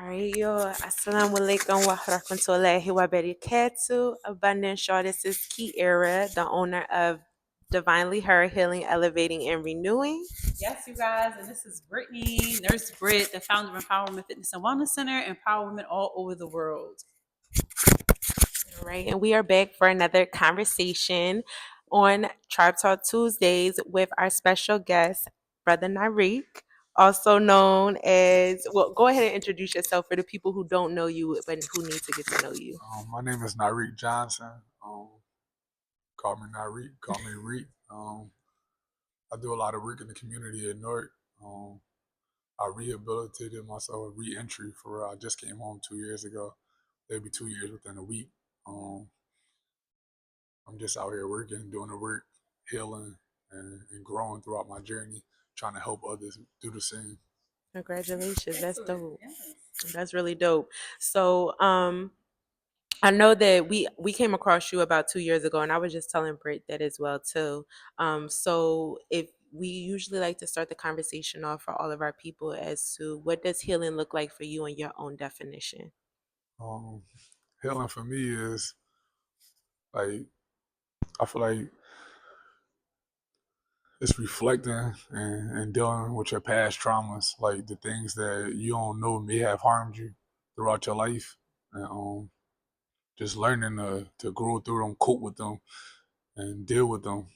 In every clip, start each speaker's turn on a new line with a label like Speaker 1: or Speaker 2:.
Speaker 1: right, yo. Assalamu alaikum wa rahmatullahi wa barakatuh. Abundant Shaw, this is Key Era, the owner of Divinely Her Healing, Elevating, and Renewing.
Speaker 2: Yes, you guys, and this is Brittany, Nurse Britt, the founder of Empowerment Fitness and Wellness Center, empowerment all over the world.
Speaker 1: All right, and we are back for another conversation on Tribe Talk Tuesdays with our special guest, Brother Nyriq, also known as, well, go ahead and introduce yourself for the people who don't know you but who need to get to know you.
Speaker 3: My name is Nyriq Johnson. Call me Nyriq. Call me Reek. I do a lot of work in the community at Newark. I rehabilitated myself, re-entry for real. I just came home 2 years ago. It'll be 2 years within a week. Um, I'm just out here working, doing the work, healing, and growing throughout my journey, trying to help others do the same.
Speaker 1: Congratulations. That's
Speaker 2: Excellent.
Speaker 1: dope.
Speaker 2: Yes.
Speaker 1: That's really dope. So, I know that we came across you about 2 years ago, and I was just telling Britt that as well too. So if we usually like to start the conversation off for all of our people as to what does healing look like for you in your own definition?
Speaker 3: Um, Healing for me is like, I feel like it's reflecting and dealing with your past traumas, like the things that you don't know may have harmed you throughout your life, and just learning to grow through them, cope with them, and deal with them.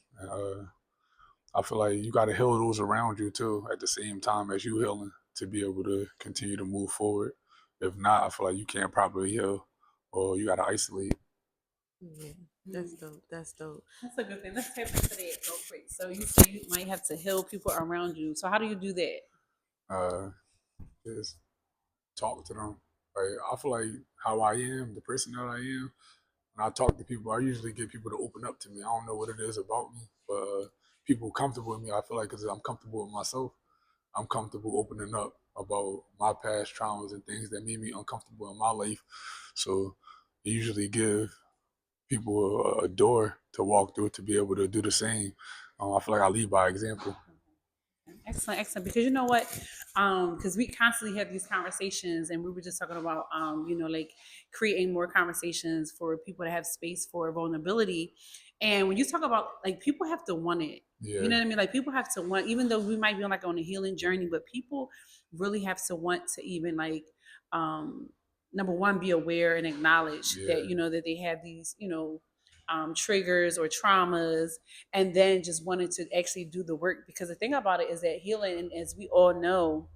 Speaker 3: I feel like you got to heal those around you too at the same time as you healing to be able to continue to move forward. If not, I feel like you can't properly heal, or you got to isolate.
Speaker 1: Yeah, that's dope. That's dope.
Speaker 2: That's a good thing. Let's tap into that real quick. So you say you might have to heal people around you. So how do you do that?
Speaker 3: Uh, just talk to them. Like I feel like how I am, the person that I am. When I talk to people, I usually get people to open up to me. I don't know what it is about me, but people comfortable with me. I feel like because I'm comfortable with myself, I'm comfortable opening up about my past traumas and things that made me uncomfortable in my life. So I usually give people a door to walk through to be able to do the same. I feel like I lead by example.
Speaker 2: Excellent, excellent. Because you know what? Because we constantly have these conversations, and we were just talking about, like creating more conversations for people to have space for vulnerability. And when you talk about like people have to want it, you know
Speaker 3: Yeah,
Speaker 2: what I mean? Like people have to want, even though we might be on like on a healing journey, but people really have to want to even like, um, number one, be aware and acknowledge that
Speaker 3: yeah,
Speaker 2: that they have these triggers or traumas, and then just wanted to actually do the work. Because the thing about it is that healing, as we all know,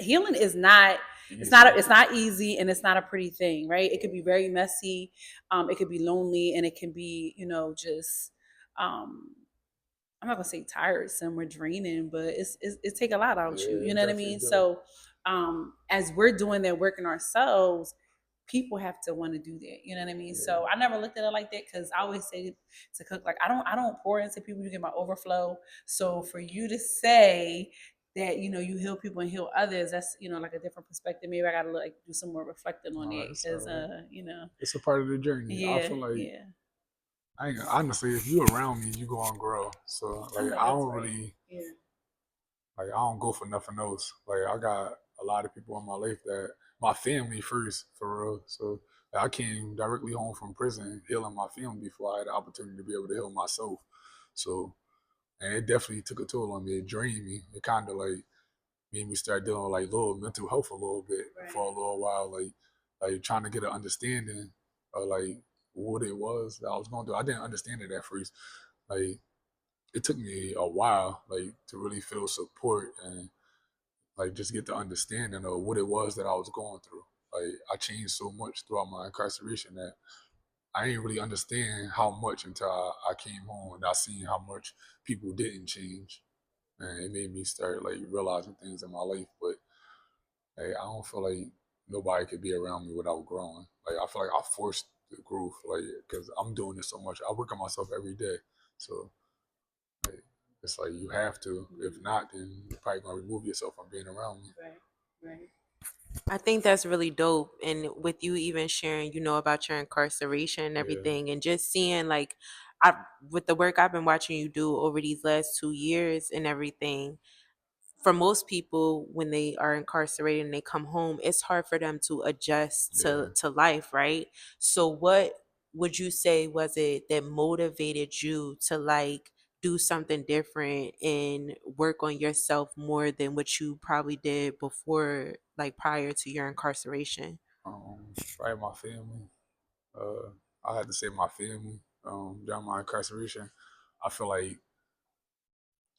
Speaker 2: healing is not it's not easy, and it's not a pretty thing, right? It could be very messy, it could be lonely, and it can be just um I'm not gonna say tiresome or draining, but it take a lot out you.
Speaker 3: yeah,
Speaker 2: You
Speaker 3: it
Speaker 2: know what I
Speaker 3: definitely
Speaker 2: mean?
Speaker 3: does.
Speaker 2: So, as we're doing that work in ourselves, people have to want to do that. You know what I mean?
Speaker 3: Yeah,
Speaker 2: So I never looked at it like that, because I always say to cook, like I don't pour into people. You get my overflow. So for you to say that you heal people and heal others, that's like a different perspective. Maybe I gotta like do some more reflecting on
Speaker 3: no,
Speaker 2: it,
Speaker 3: it's
Speaker 2: because
Speaker 3: all right.
Speaker 2: you know,
Speaker 3: It's a part of the journey. I
Speaker 2: yeah,
Speaker 3: feel like
Speaker 2: yeah.
Speaker 3: I ain't, honestly, if you around me, you gonna grow. So
Speaker 2: I
Speaker 3: like
Speaker 2: know
Speaker 3: I
Speaker 2: that's
Speaker 3: don't
Speaker 2: right.
Speaker 3: really
Speaker 2: Yeah.
Speaker 3: I don't go for nothing else. Like I got a lot of people in my life that my family first for real. So I came directly home from prison, healing my family before I had the opportunity to be able to heal myself. So and it definitely took a toll on me. It drained me. It kind of like made me start dealing with like little mental health a little bit for
Speaker 2: Right.
Speaker 3: a little while. Like trying to get an understanding of like what it was that I was going through. I didn't understand it at first. Like it took me a while, like to really feel support and like just get the understanding of what it was that I was going through. Like I changed so much throughout my incarceration that I didn't really understand how much until I came home and I seen how much people didn't change, and it made me start like realizing things in my life. But hey, I don't feel like nobody could be around me without growing. Like I feel like I forced the growth, like because I'm doing this so much. I work on myself every day, so like, it's like you have to. If not, then you're probably gonna remove yourself from being around me.
Speaker 2: Right. Right.
Speaker 1: I think that's really dope. And with you even sharing, about your incarceration and
Speaker 3: Yeah,
Speaker 1: everything, and just seeing like, with the work I've been watching you do over these last 2 years and everything, for most people when they are incarcerated and they come home, it's hard for them to adjust
Speaker 3: Yeah.
Speaker 1: to life, right? So what would you say was it that motivated you to like do something different and work on yourself more than what you probably did before, like prior to your incarceration?
Speaker 3: Right, my family. Uh, I had to say my family. During my incarceration, I feel like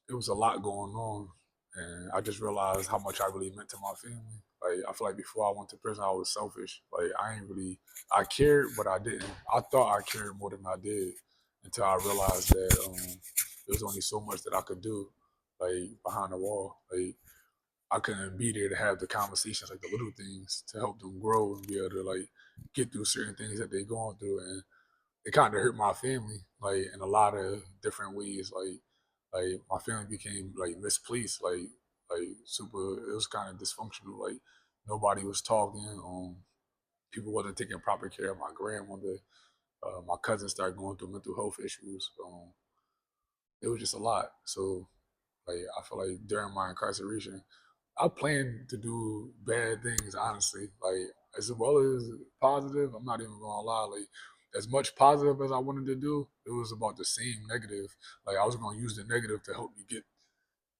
Speaker 3: it was a lot going on, and I just realized how much I really meant to my family. Like I feel like before I went to prison, I was selfish. Like I ain't really, I cared, but I didn't. I thought I cared more than I did until I realized that there was only so much that I could do, like behind the wall. Like I couldn't be there to have the conversations, like the little things, to help them grow and be able to like get through certain things that they're going through. And it kind of hurt my family, like in a lot of different ways. Like my family became like misplaced, like super. It was kind of dysfunctional. Like nobody was talking. People wasn't taking proper care of my grandmother. My cousin started going through mental health issues. It was just a lot. So like I feel like during my incarceration, I planned to do bad things, honestly. Like as well as positive, I'm not even gonna lie. Like as much positive as I wanted to do, it was about the same negative. Like I was gonna use the negative to help me get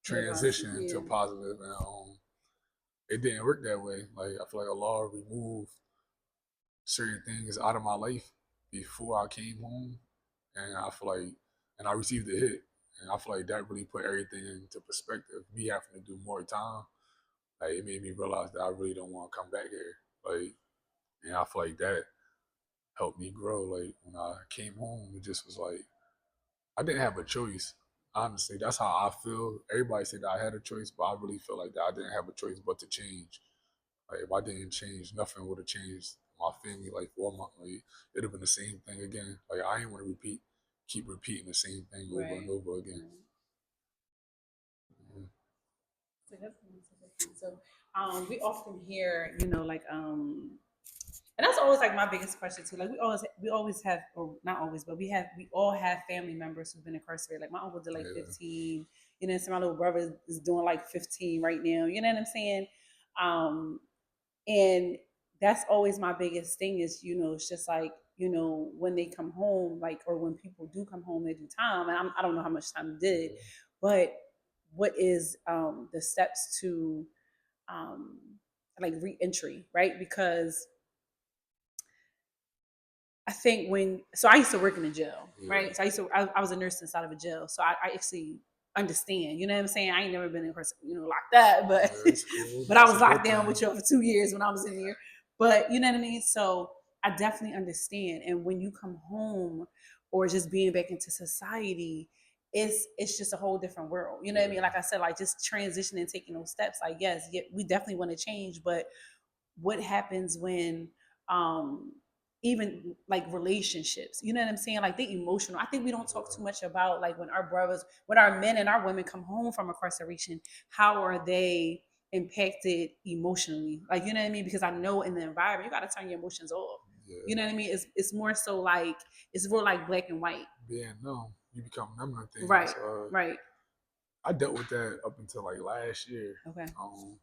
Speaker 2: The positive,
Speaker 3: transition
Speaker 2: yeah.
Speaker 3: to positive, and it didn't work that way. Like I feel like Allah removed certain things out of my life before I came home, and I feel like, and I received a hit, and I feel like that really put everything into perspective. Me having to do more time, like it made me realize that I really don't want to come back here. Like, and I feel like that helped me grow. Like when I came home, it just was like I didn't have a choice. Honestly, that's how I feel. Everybody said that I had a choice, but I really feel like that I didn't have a choice but to change. Like if I didn't change, nothing would have changed my family life or my like, it'd have been the same thing again. Like I ain't want to keep repeating the same thing over and
Speaker 2: Right.
Speaker 3: over again.
Speaker 2: Right.
Speaker 3: Mhm.
Speaker 2: So that's interesting. So we often hear, like and that's always like my biggest question too. Like we always have, or not always, but we all have family members who've been incarcerated. Like my uncle did like
Speaker 3: Yeah,
Speaker 2: 15, so my little brother is doing like 15 right now. You know what I'm saying? Um, and that's always my biggest thing is, it's just like, when they come home, like, or when people do come home, they do time. And I don't know how much time they did,
Speaker 3: yeah,
Speaker 2: but what is the steps to um, like reentry, right? Because I think so I used to work in a jail,
Speaker 3: yeah.
Speaker 2: right? So I was a nurse inside of a jail. So I actually understand, you know what I'm saying? I ain't never been in person, locked up, but,
Speaker 3: Yeah, it's cool.
Speaker 2: but I
Speaker 3: That's
Speaker 2: was
Speaker 3: a
Speaker 2: locked
Speaker 3: good
Speaker 2: down
Speaker 3: thing.
Speaker 2: with you for 2 years when I was in there. But you know what I mean? So I definitely understand. And when you come home or just being back into society, it's just a whole different world. You know what I mean?
Speaker 3: Yeah,
Speaker 2: Like I said, like just transitioning, taking those steps. Like, yes, yeah, we definitely want to change, but what happens when um even like relationships, you know what I'm saying, like the emotional, I think we don't talk too
Speaker 3: yeah,
Speaker 2: much about like when our men and our women come home from incarceration, how are they impacted emotionally, like, you know what I mean, because I know in the environment you got to turn your emotions off,
Speaker 3: yeah.
Speaker 2: you know what I mean, it's more so like it's more like black and white.
Speaker 3: Being numb, you become numb to
Speaker 2: Right.
Speaker 3: things.
Speaker 2: Right.
Speaker 3: I dealt with that up until like last year.
Speaker 2: Okay.
Speaker 3: Um,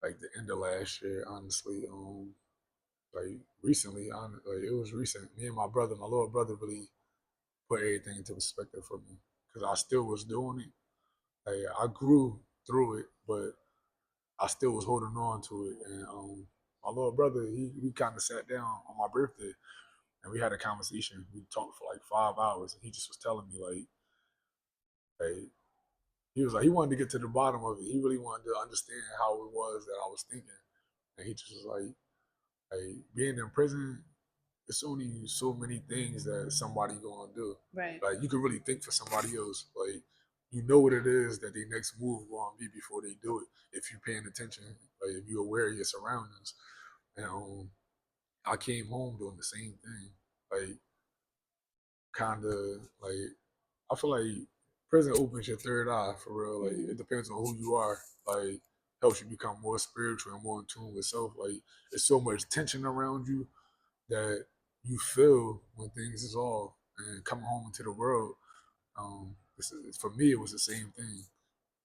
Speaker 3: like the end of last year, honestly. Like recently, like it was recent. Me and my brother, my little brother, really put everything into perspective for me because I still was doing it. Like I grew through it, but I still was holding on to it. And my little brother, he kind of sat down on my birthday and we had a conversation. We talked for like 5 hours, and he just was telling me like he was like he wanted to get to the bottom of it. He really wanted to understand how it was that I was thinking, and he just was like being in prison. It's only so many things that somebody gonna do.
Speaker 2: Right.
Speaker 3: Like you can really think for somebody else. Like you know what it is that their next move gonna be before they do it. If you're paying attention, like if you're aware of your surroundings. And I came home doing the same thing. Like kind of like I feel like prison opens your third eye for real. Like
Speaker 2: Mm-hmm.
Speaker 3: it depends on who you are. Like helps you become more spiritual and more in tune with self. Like there's so much tension around you that you feel when things is off and coming home into the world. For me, it was the same thing.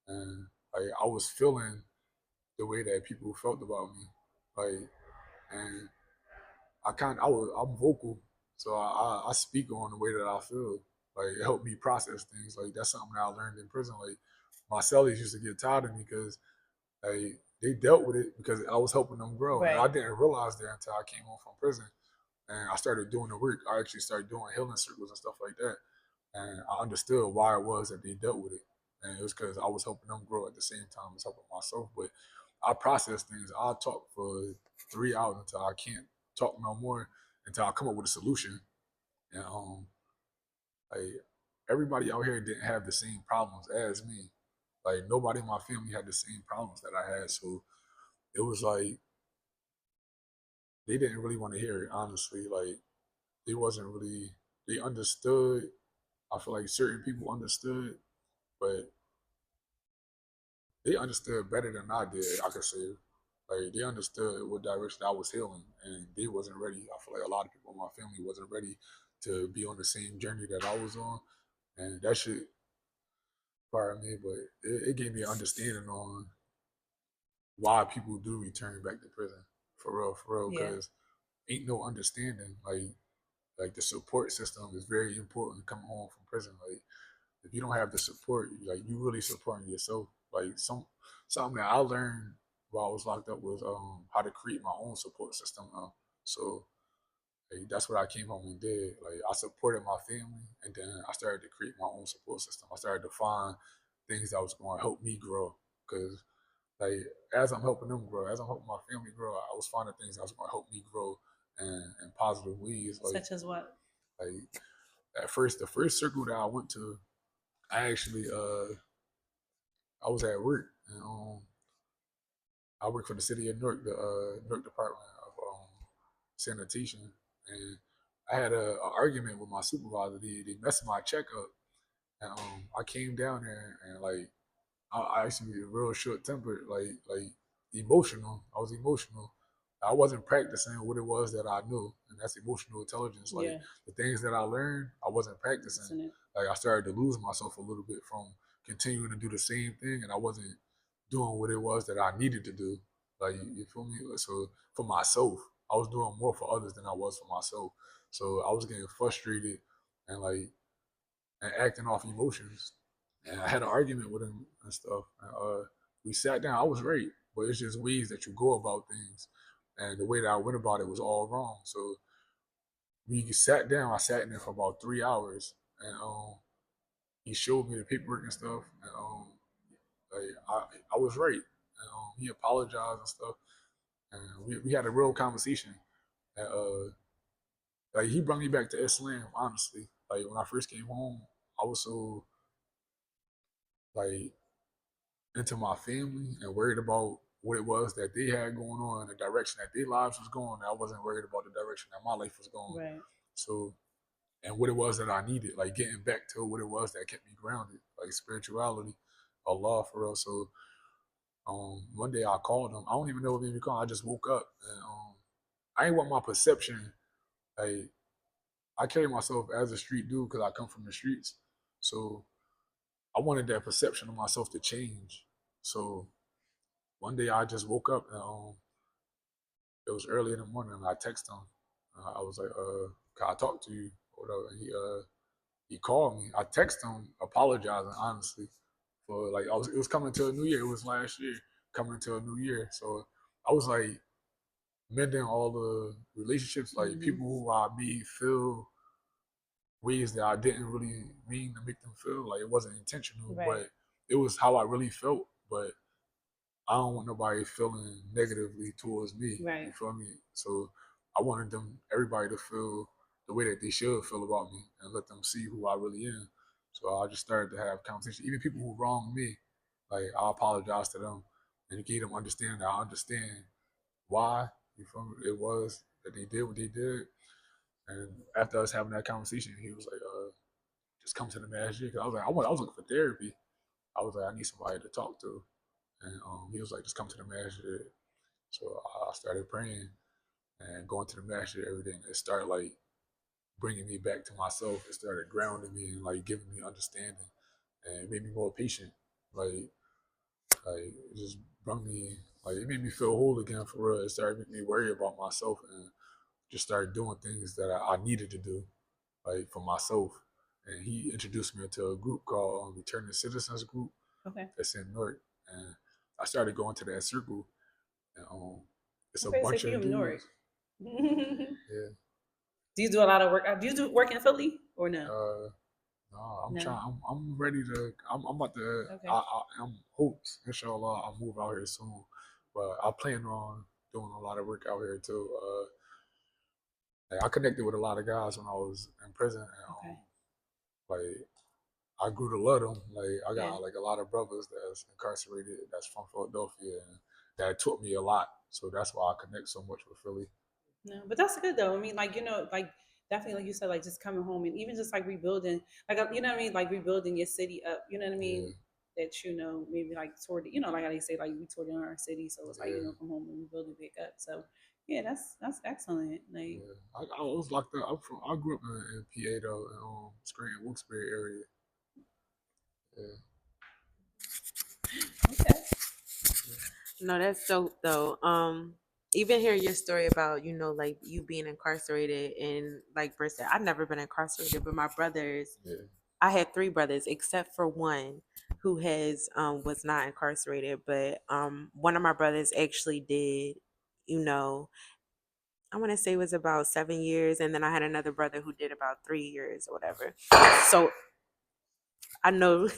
Speaker 3: and like I was feeling the way that people felt about me, like, and I'm vocal, so I speak on the way that I feel. Like it helped me process things. Like that's something that I learned in prison. Like my cellies used to get tired of me because like they dealt with it because I was helping them grow, and I
Speaker 2: Right.
Speaker 3: didn't realize that until I came home from prison and I started doing the work. I actually started doing healing circles and stuff like that, and I understood why it was that they dealt with it, and it was because I was helping them grow at the same time as helping myself. But I process things. I'll talk for 3 hours until I can't talk no more until I come up with a solution. And like everybody out here didn't have the same problems as me. Like nobody in my family had the same problems that I had. So it was like they didn't really want to hear it, honestly. Like they wasn't really they understood. I feel like certain people understood, but they understood better than I did, I could say. Like they understood what direction I was healing and they wasn't ready. I feel like a lot of people in my family wasn't ready to be on the same journey that I was on. And that shit fired me, but it gave me an understanding on why people do return back to prison. For real,
Speaker 2: Yeah.
Speaker 3: because ain't no understanding. Like the support system is very important coming home from prison. Like if you don't have the support, like you really supporting yourself. Like something that I learned while I was locked up was how to create my own support system. So like, that's what I came home and did. Like I supported my family, and then I started to create my own support system. I started to find things that was going to help me grow. Because like as I'm helping them grow, as I'm helping my family grow, I was finding things that was going to help me grow in positive ways.
Speaker 2: Such as what?
Speaker 3: Like at first, the first circle that I went to, I actually I was at work and I work for the city of Newark, the Newark Department of Sanitation, and I had a argument with my supervisor. They messed my check up, and I came down there and like I actually was real short tempered, like emotional. I was emotional. I wasn't practicing what it was that I knew, and that's emotional intelligence. Like
Speaker 2: Yeah.
Speaker 3: the things that I learned, I wasn't practicing.
Speaker 2: Isn't it?
Speaker 3: Like I started to lose myself a little bit from continuing to do the same thing, and I wasn't doing what it was that I needed to do. Like you feel me? So for myself, I was doing more for others than I was for myself. So I was getting frustrated and like and acting off emotions. And I had an argument with him and stuff. We sat down. I was right, but it's just ways that you go about things, and the way that I went about it was all wrong. So we sat down. I sat in there for about 3 hours, and he showed me the paperwork and stuff. And like I was right. And he apologized and stuff, and we had a real conversation. And like he brought me back to Islam. Honestly, like when I first came home, I was so like into my family and worried about what it was that they had going on, the direction that their lives was going. I wasn't worried about the direction that my life was going.
Speaker 2: Right.
Speaker 3: So, and what it was that I needed, like getting back to what it was that kept me grounded, like spirituality, Allah for us. So, one day I called him. I don't even know what made me call. I just woke up and I ain't want my perception. Like I carry myself as a street dude because I come from the streets. So I wanted that perception of myself to change. So one day I just woke up and it was early in the morning and I texted him. I was like, can I talk to you? Or whatever. And he called me. I texted him apologizing honestly for like it was coming to a new year. It was last year coming to a new year. So I was like mending all the relationships, like
Speaker 2: Mm-hmm.
Speaker 3: people who I made feel ways that I didn't really mean to make them feel. Like it wasn't intentional,
Speaker 2: Right.
Speaker 3: but it was how I really felt. But I don't want nobody feeling negatively towards me. You
Speaker 2: Right.
Speaker 3: feel me? So I wanted everybody to feel the way that they should feel about me and let them see who I really am. So I just started to have conversations. Even people who wronged me, like I apologize to them and it gave them understanding that I understand why, you feel me, it was that they did what they did. And after us having that conversation, he was like, just come to the masjid. Cause I was like, I was looking for therapy. I was like, I need somebody to talk to. And he was like, just come to the masjid. So I started praying and going to the masjid, everything. It started like bringing me back to myself. It started grounding me and like giving me understanding, and it made me more patient. Like Like it just brought me like it made me feel whole again for real. It started making me worry about myself and just started doing things that I needed to do like for myself. And he introduced me into a group called Returning Citizens Group
Speaker 2: Okay.
Speaker 3: that's in Newark, and I started going to that circle. And it's a
Speaker 2: Okay, so
Speaker 3: bunch
Speaker 2: you
Speaker 3: of
Speaker 2: in Newark.
Speaker 3: dudes.
Speaker 2: Do
Speaker 3: Yeah.
Speaker 2: you do a lot of work? Do you do work in Philly or no?
Speaker 3: No, I'm
Speaker 2: No.
Speaker 3: trying. I'm ready to. I'm about to.
Speaker 2: Okay.
Speaker 3: I'm hopes. Inshallah, I'll move out here soon. But I plan on doing a lot of work out here too. I connected with a lot of guys when I was in prison, and
Speaker 2: Okay.
Speaker 3: like I grew to love them. Like I
Speaker 2: Yeah.
Speaker 3: got like a lot of brothers that's incarcerated, that's from Philadelphia, and that taught me a lot. So that's why I connect so much with Philly.
Speaker 2: No, but that's good though. I mean, like like definitely, like you said, like just coming home and even just like rebuilding, like you know what I mean, like rebuilding your city up. You know what I mean?
Speaker 3: Yeah,
Speaker 2: That maybe like toward like how they say like we toward in our city, so it's like
Speaker 3: yeah,
Speaker 2: come home and rebuild it back up. So yeah, that's excellent. Like
Speaker 3: yeah. I was locked up. I grew up in PA though, in Scranton, Wilkes-Barre area. Yeah,
Speaker 2: okay,
Speaker 1: No, that's dope though. Even hearing your story about, like you being incarcerated and like Bristol, I've never been incarcerated, but my brothers,
Speaker 3: yeah,
Speaker 1: I had three brothers except for one who has was not incarcerated, but one of my brothers actually did, you know, I want to say it was about 7 years, and then I had another brother who did about 3 years or whatever. So I know.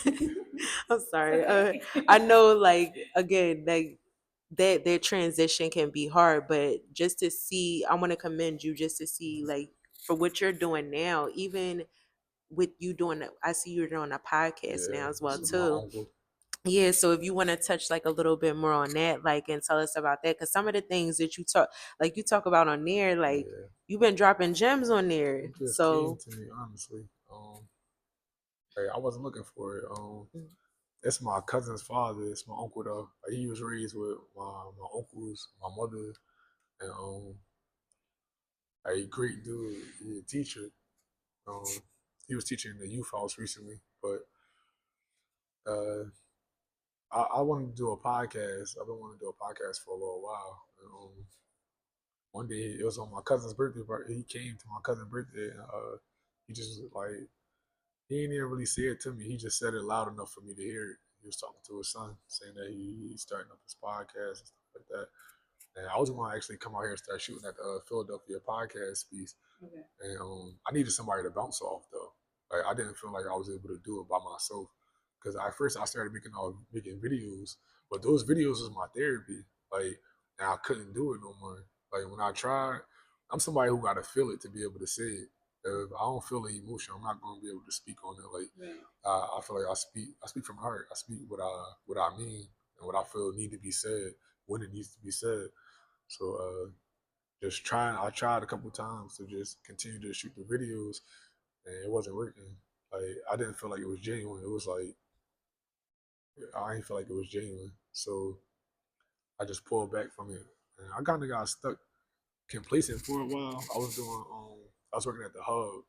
Speaker 1: I'm
Speaker 2: it's
Speaker 1: sorry. I
Speaker 2: okay.
Speaker 1: know, like again, like that their transition can be hard, but just to see, I want to commend you just to see, like for what you're doing now, even with you doing. I see you're doing a podcast
Speaker 3: yeah.
Speaker 1: now as well
Speaker 3: This is my
Speaker 1: too.
Speaker 3: uncle.
Speaker 1: Yeah, so if you want to touch like a little bit more on that, like, and tell us about that, because some of the things that you talk about on there, like
Speaker 3: Yeah,
Speaker 1: you've been dropping gems on there.
Speaker 3: it just came
Speaker 1: So,
Speaker 3: to me honestly. Like, I wasn't looking for it. It's my cousin's father. It's my uncle though. Like, he was raised with my uncles, my mother, and a great dude. He a teacher. Um, he was teaching in the youth house recently, but uh, I wanted to do a podcast. I've been wanting to do a podcast for a little while. And, one day it was on my cousin's birthday party. He came to my cousin's birthday, and he just like he didn't even really say it to me. He just said it loud enough for me to hear it. He was talking to his son, saying that he's starting up his podcast and stuff like that. And I was going to actually come out here and start shooting at the Philadelphia podcast piece.
Speaker 2: Okay.
Speaker 3: And I needed somebody to bounce off though. Like I didn't feel like I was able to do it by myself. Because at first I started making videos, but those videos was my therapy. Like, and I couldn't do it no more. Like when I tried, I'm somebody who got to feel it to be able to say it. If I don't feel the emotion, I'm not going to be able to speak on it. Like
Speaker 2: Right.
Speaker 3: I feel like I speak from the heart. I speak what I mean and what I feel need to be said when it needs to be said. So just trying. I tried a couple times to just continue to shoot the videos, and it wasn't working. Like I didn't feel like it was genuine. It was like I didn't feel like it was genuine. So I just pulled back from it, and I kind of got stuck, complacent for a while. I was working at the hub,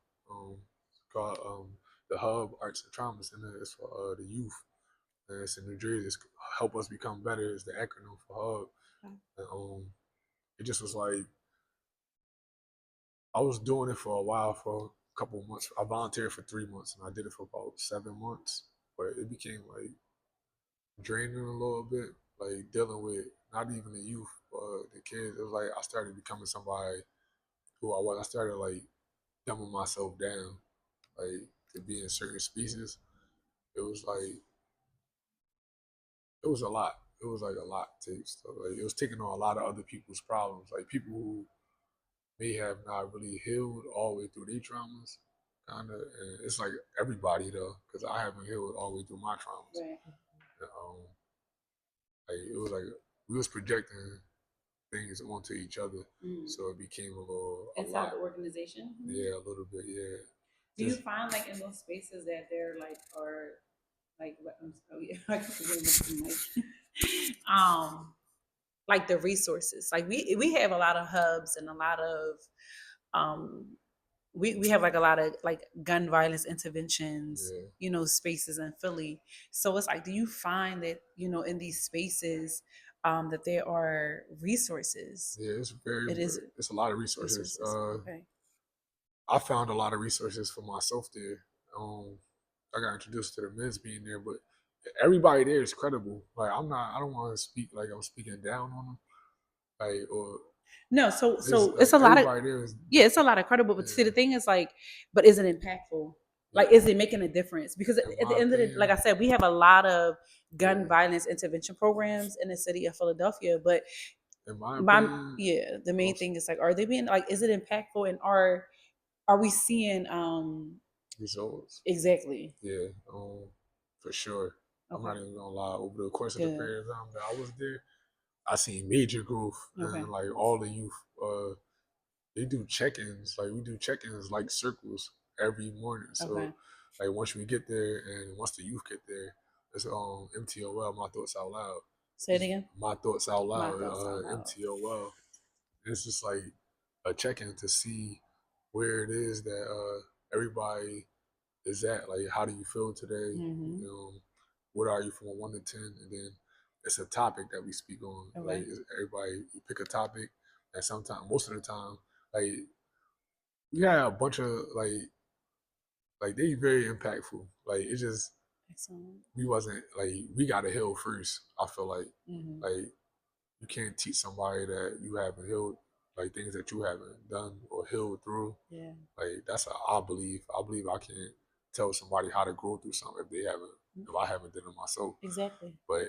Speaker 3: called the Hub Arts and Trauma Center. It's for the youth, and it's in New Jersey. It's Help Us Become Better is the acronym for Hub, and it just was like I was doing it for a while, for a couple of months. I volunteered for 3 months, and I did it for about 7 months. But it became like draining a little bit, like dealing with not even the youth, but the kids. It was like I started becoming somebody who I was. I started like dumbing myself down, like to be in certain species. It was like it was a lot. It was like a lot to so like it was taking on a lot of other people's problems, like people who may have not really healed all the way through their traumas, kind of. And it's like everybody though, because I haven't healed all the way through my traumas.
Speaker 2: Right.
Speaker 3: And, like it was like we was projecting things onto each other,
Speaker 2: Mm.
Speaker 3: so it became a
Speaker 2: Inside
Speaker 3: lot.
Speaker 2: the organization.
Speaker 3: Yeah, a little bit. Yeah,
Speaker 2: Do you
Speaker 3: just
Speaker 2: find like in those spaces that they're like are like oh yeah, I keep forgetting what's the mic. Like the resources. Like we have a lot of hubs and a lot of um we have like a lot of like gun violence interventions,
Speaker 3: Yeah,
Speaker 2: spaces in Philly. So it's like, do you find that, in these spaces, that there are resources?
Speaker 3: yeah, it's very,
Speaker 2: It is
Speaker 3: it's a lot of resources.
Speaker 2: resources. Okay.
Speaker 3: I found a lot of resources for myself there. I got introduced to the men's being there, but everybody there is credible. Like I'm not, I don't want to speak like I'm speaking down on them, like or
Speaker 2: No, so
Speaker 3: it's
Speaker 2: so
Speaker 3: like
Speaker 2: it's a lot of,
Speaker 3: everybody there is,
Speaker 2: yeah, it's a lot of credible. But see,
Speaker 3: yeah,
Speaker 2: the thing is like, but is it impactful?
Speaker 3: yeah.
Speaker 2: Like, is it making a difference? Because
Speaker 3: In
Speaker 2: at the
Speaker 3: my
Speaker 2: end of the, like
Speaker 3: opinion,
Speaker 2: I said, we have a lot of gun
Speaker 3: yeah.
Speaker 2: violence intervention programs in the city of Philadelphia. But
Speaker 3: In my
Speaker 2: my,
Speaker 3: opinion,
Speaker 2: yeah, the main
Speaker 3: most
Speaker 2: thing is like, are they being like, is it impactful, and are we seeing
Speaker 3: results,
Speaker 2: exactly?
Speaker 3: yeah, for sure. I'm
Speaker 2: Okay,
Speaker 3: not even gonna lie. Over the course of the
Speaker 2: good.
Speaker 3: period of time that I was there, I seen major growth
Speaker 2: Okay,
Speaker 3: and like all the youth. They do check-ins. Like we do check-ins like circles every morning. So
Speaker 2: okay.
Speaker 3: like once we get there and once the youth get there, it's MTOL. My thoughts out loud.
Speaker 2: Say it
Speaker 3: It's
Speaker 2: again.
Speaker 3: my thoughts out
Speaker 2: My
Speaker 3: loud.
Speaker 2: thoughts out loud.
Speaker 3: MTOL. It's just like a check-in to see where it is that everybody is at. Like how do you feel today?
Speaker 2: Mm-hmm.
Speaker 3: You know, what are you from a 1 to 10? And then it's a topic that we speak on. Like
Speaker 2: Okay.
Speaker 3: everybody, you pick a topic, and sometimes, most of the time, like we had a bunch of like they very impactful. Like it just
Speaker 2: Excellent.
Speaker 3: we wasn't like we got to heal first. I feel
Speaker 2: Mm-hmm.
Speaker 3: like you can't teach somebody that you haven't healed, like things that you haven't done or healed through.
Speaker 2: Yeah.
Speaker 3: Like that's a, I believe. I believe I can't tell somebody how to grow through something if they haven't, if I haven't done it myself.
Speaker 2: Exactly.
Speaker 3: But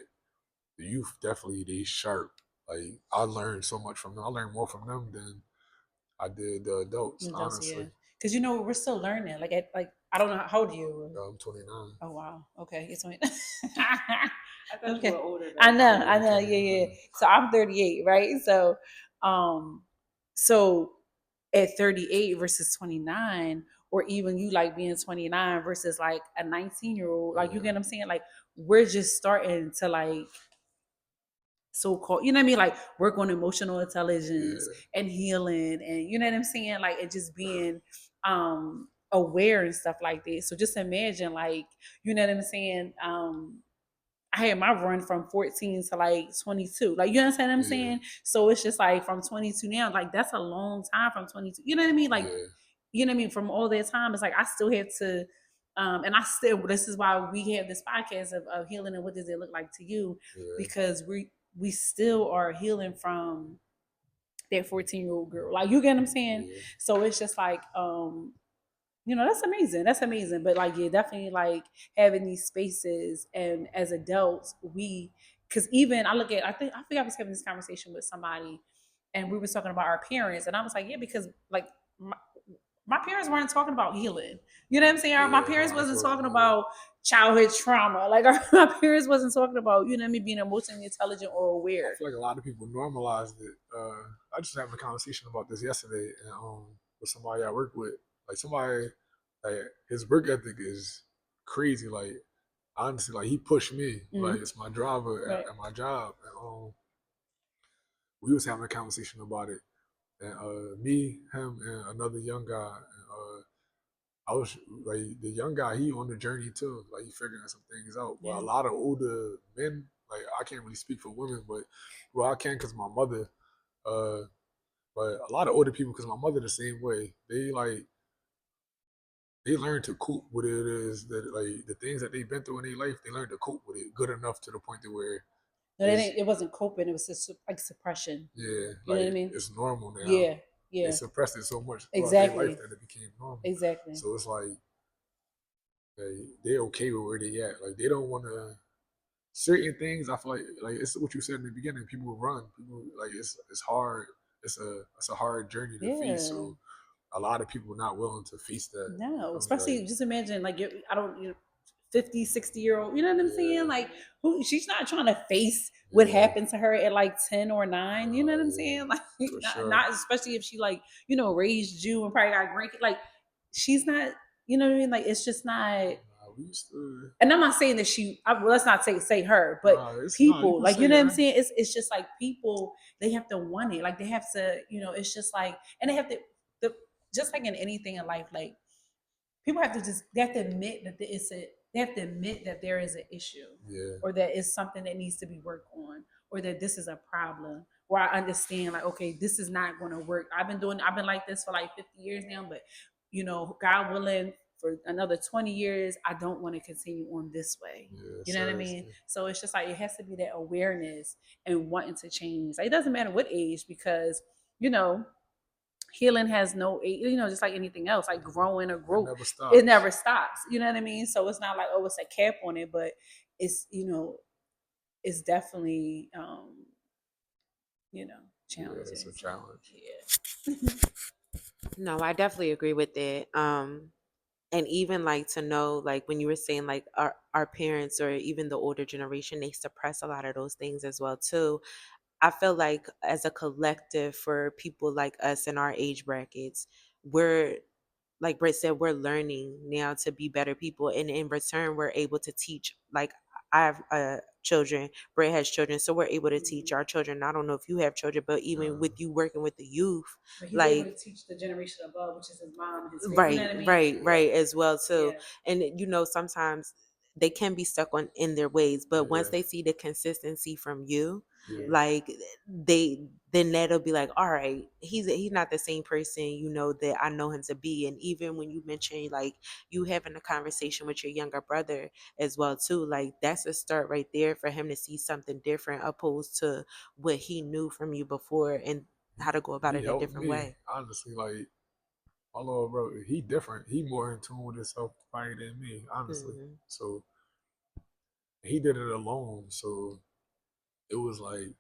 Speaker 3: the youth definitely they sharp. Like I learned so much from them. I learned more from them than I did the adults,
Speaker 2: It does, yeah.
Speaker 3: honestly.
Speaker 2: Because we're still learning. Like, I don't know how old are you.
Speaker 3: I'm 29.
Speaker 2: Oh wow. Okay, it's only.
Speaker 1: I thought you
Speaker 2: Okay,
Speaker 1: were older
Speaker 2: I
Speaker 1: though.
Speaker 2: know,
Speaker 3: Yeah,
Speaker 2: I
Speaker 3: I'm
Speaker 2: know. Yeah, yeah.
Speaker 3: 29.
Speaker 2: So I'm 38, right? So, um, so at 38 versus 29, or even you like being 29 versus like a 19-year-old, like you
Speaker 3: Yeah,
Speaker 2: get what I'm saying? Like we're just starting to like so-called, you know what I mean, like work on emotional intelligence
Speaker 3: yeah,
Speaker 2: and healing, and you know what I'm saying, like, and just being aware and stuff like this. So just imagine, like, you know what I'm saying, I had my run from 14 to like 22. Like, you understand what I'm
Speaker 3: yeah,
Speaker 2: saying? So it's just like from 22 now, like that's a long time from 22. You know what I mean? Like,
Speaker 3: yeah,
Speaker 2: you know what I mean? From all that time, it's like I still have to, and I still, this is why we have this podcast of healing and what does it look like to you?
Speaker 3: yeah,
Speaker 2: Because we still are healing from that 14-year-old girl. Like, you get what I'm saying?
Speaker 3: yeah,
Speaker 2: So it's just like, that's amazing. That's amazing. But like, yeah, definitely like having these spaces, and as adults, because even I think I was having this conversation with somebody, and we were talking about our parents, and I was like, yeah, because like my parents weren't talking about healing. You know what I'm saying? My
Speaker 3: yeah.
Speaker 2: parents
Speaker 3: Nah, I
Speaker 2: wasn't
Speaker 3: feel
Speaker 2: talking
Speaker 3: yeah.
Speaker 2: about childhood trauma. Like my parents wasn't talking about, you know what I mean, being emotionally intelligent or
Speaker 3: I
Speaker 2: aware.
Speaker 3: feel like a lot of people normalized it. I just having a conversation about this yesterday, and with somebody I work with, like somebody, like his work ethic is crazy. Like honestly, like he pushed me. Like
Speaker 2: Mm-hmm.
Speaker 3: it's my driver
Speaker 2: Right.
Speaker 3: at my job, and we was having a conversation about it, and me, him, and another young guy, and I was like the young guy, he on the journey too, like he figuring some things out. But a
Speaker 2: Yeah.
Speaker 3: lot of older men, like I can't really speak for women, but well, I can because my mother. Uh, but a lot of older people, because my mother the same way, they learn to cope with it is that like the things that they've been through in their life, they learn to cope with it good enough to the point to where
Speaker 2: No,
Speaker 3: it's
Speaker 2: it wasn't coping. It was just like suppression.
Speaker 3: yeah,
Speaker 2: You know what I
Speaker 3: like
Speaker 2: mean?
Speaker 3: it's normal now.
Speaker 2: Yeah.
Speaker 3: They
Speaker 2: Yeah.
Speaker 3: suppressed it so much throughout their life
Speaker 2: Exactly.
Speaker 3: that it became normal.
Speaker 2: Exactly.
Speaker 3: So it's like they're okay with where they at. Like they don't want to certain things. I feel like it's what you said in the beginning. People will run. People like it's hard. It's a hard journey to face.
Speaker 2: Yeah.
Speaker 3: So a lot of people not willing to face that.
Speaker 2: No,
Speaker 3: I'm like,
Speaker 2: especially just imagine like I don't 50, 60-year-old, you know what I'm saying?
Speaker 3: yeah,
Speaker 2: Like, who, she's not trying to face what
Speaker 3: yeah,
Speaker 2: happened to her at like 10 or 9, you know what I'm
Speaker 3: yeah,
Speaker 2: saying? Like,
Speaker 3: for sure.
Speaker 2: not especially if she like, raised you and probably got great, like she's not, you know what I mean? Like, it's just not.
Speaker 3: Nah, we used to.
Speaker 2: And I'm not saying that well, let's not say her, but
Speaker 3: Nah, it's nah. You
Speaker 2: people,
Speaker 3: can
Speaker 2: like,
Speaker 3: say
Speaker 2: you know what I'm
Speaker 3: her.
Speaker 2: saying? It's just like people, they have to want it. Like they have to, it's just like, and they have to. just like in anything in life, like people have to just they have to admit that they have to admit that there is an issue
Speaker 3: Yeah,
Speaker 2: or that it's something that needs to be worked on or that this is a problem where I understand like okay this is not going to work. I've been like this for like 50 years now, but God willing for another 20 years I don't want to continue on this way.
Speaker 3: yeah,
Speaker 2: You know what I mean?
Speaker 3: seriously.
Speaker 2: So it's just like it has to be that awareness and wanting to change. Like it doesn't matter what age because you know healing has no just like anything else like growing or
Speaker 3: It
Speaker 2: growth
Speaker 3: never
Speaker 2: it
Speaker 3: stops.
Speaker 2: never stops, you know what I mean? So it's not like oh it's a cap on it, but it's it's definitely you know
Speaker 3: Yeah, it's
Speaker 2: challenging,
Speaker 3: a
Speaker 2: so
Speaker 3: challenge.
Speaker 2: yeah.
Speaker 1: No, I definitely agree with that. And even like to know like when you were saying like our parents or even the older generation, they suppress a lot of those things as well too. I feel like as a collective for people like us in our age brackets, we're like Britt said, we're learning now to be better people, and in return, we're able to teach. Like I have children, Britt has children, so we're able to teach
Speaker 2: Mhm.
Speaker 1: our children. I don't know if you have children, but even
Speaker 3: Uh,
Speaker 1: with you working with the youth,
Speaker 2: But he's able to
Speaker 1: like
Speaker 2: teach the generation above, which is his mom and his family, you know
Speaker 1: right,
Speaker 2: what I mean?
Speaker 1: right,
Speaker 2: Yeah,
Speaker 1: right, as well too.
Speaker 2: yeah,
Speaker 1: And sometimes they can be stuck on in their ways, but once
Speaker 3: yeah,
Speaker 1: they see the consistency from you,
Speaker 3: yeah,
Speaker 1: like they then that'll be like, all right, he's not the same person that I know him to be. And even when you mention like you having a conversation with your younger brother as well too, like that's a start right there for him to see something different opposed to what he knew from you before and how to go about
Speaker 3: he
Speaker 1: it a
Speaker 3: helped
Speaker 1: different
Speaker 3: me
Speaker 1: way.
Speaker 3: honestly. Like my little bro, he different. He more in tune with himself probably than me, honestly.
Speaker 1: Hmm.
Speaker 3: So he did it alone. So it was like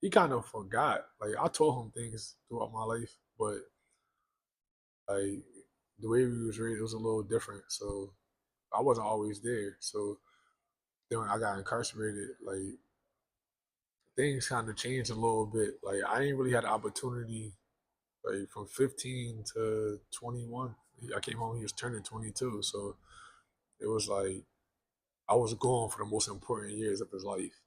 Speaker 3: he kind of forgot. Like I told him things throughout my life, but like the way we was raised, it was a little different. So I wasn't always there. So then when I got incarcerated, like things kind of changed a little bit. Like I ain't really had the opportunity. Like from 15 to 21, I came home. He was turning 22, so it was like I was gone for the most important years of his life.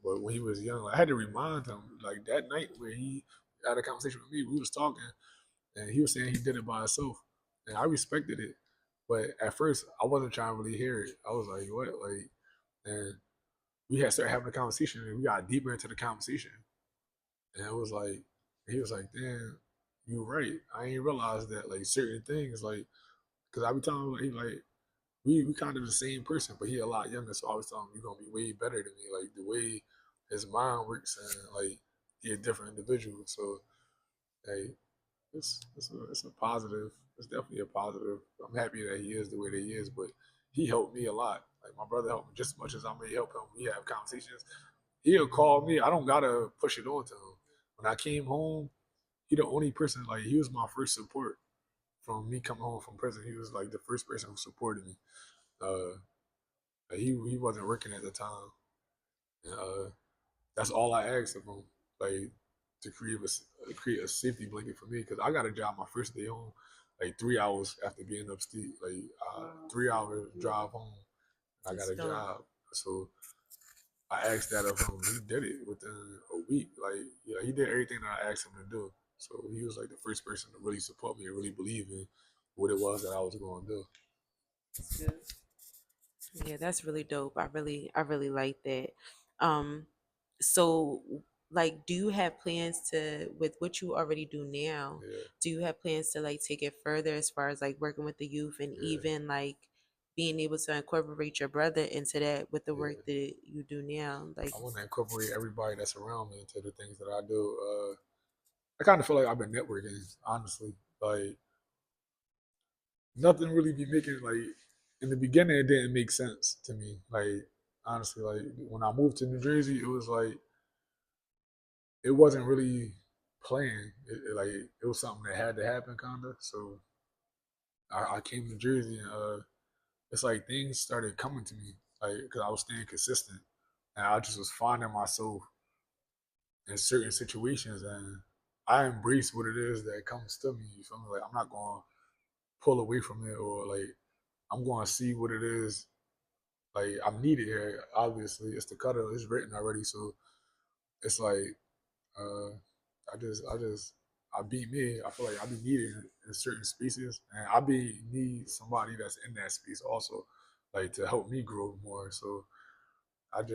Speaker 3: But when he was young, like, I had to remind him. Like that night where he had a conversation with me, we was talking, and he was saying he did it by himself, and I respected it. But at first, I wasn't trying to really hear it. I was like, "What?" Like, and we had started having a conversation, and we got deeper into the conversation, and it was like, he was like, "Damn, you right. I ain't realized that like certain things, like, because I be telling him, like, he like we kind of the same person, but he a lot younger, so I was telling him you're gonna be way better than me. Like the way his mind works, and like he a different individual. So hey, it's a positive. It's definitely a positive. I'm happy that he is the way that he is, but he helped me a lot. Like my brother helped me just as much as I may help him. We have conversations. He'll call me. I don't gotta push it on to him. When I came home, he the only person. Like he was my first support from me coming home from prison. He was like the first person who supported me. Uh, he wasn't working at the time. And, that's all I asked of him, like to create a safety blanket for me because I got a job my first day home, like 3 hours after being upstate, like
Speaker 2: wow,
Speaker 3: 3 hours
Speaker 2: yeah,
Speaker 3: drive home. I got
Speaker 1: It's
Speaker 3: a
Speaker 1: dope.
Speaker 3: job, so I asked that of him. He did it within a week. Like yeah, he did everything that I asked him to do. So he was like the first person to really support me and really believe in what it was that I was going to do.
Speaker 2: it's good.
Speaker 1: Yeah, that's really dope. I really like that. Um, so like do you have plans to with what you already do now,
Speaker 3: Yeah,
Speaker 1: do you have plans to like take it further as far as like working with the youth and
Speaker 3: yeah,
Speaker 1: even like being able to incorporate your brother into that with the work
Speaker 3: yeah.
Speaker 1: that you do now? Like,
Speaker 3: I want to incorporate everybody that's around me into the things that I do. I kind of feel like I've been networking, honestly. Like nothing really be making like in the beginning it didn't make sense to me. Like honestly, like when I moved to New Jersey, it was like it wasn't really planned. Like it was something that had to happen, kinda. So I came to Jersey and it's like things started coming to me, like because I was staying consistent and I just was finding myself in certain situations and I embrace what it is that comes to me. You feel me? Like I'm not going to pull away from it or like I'm going to see what it is. Like I'm needed here. Obviously, it's the cutter. It's written already, so it's like uh, I just I be me. I feel like I be needed in certain spaces, and I be need somebody that's in that space also, like to help me grow more. So I'm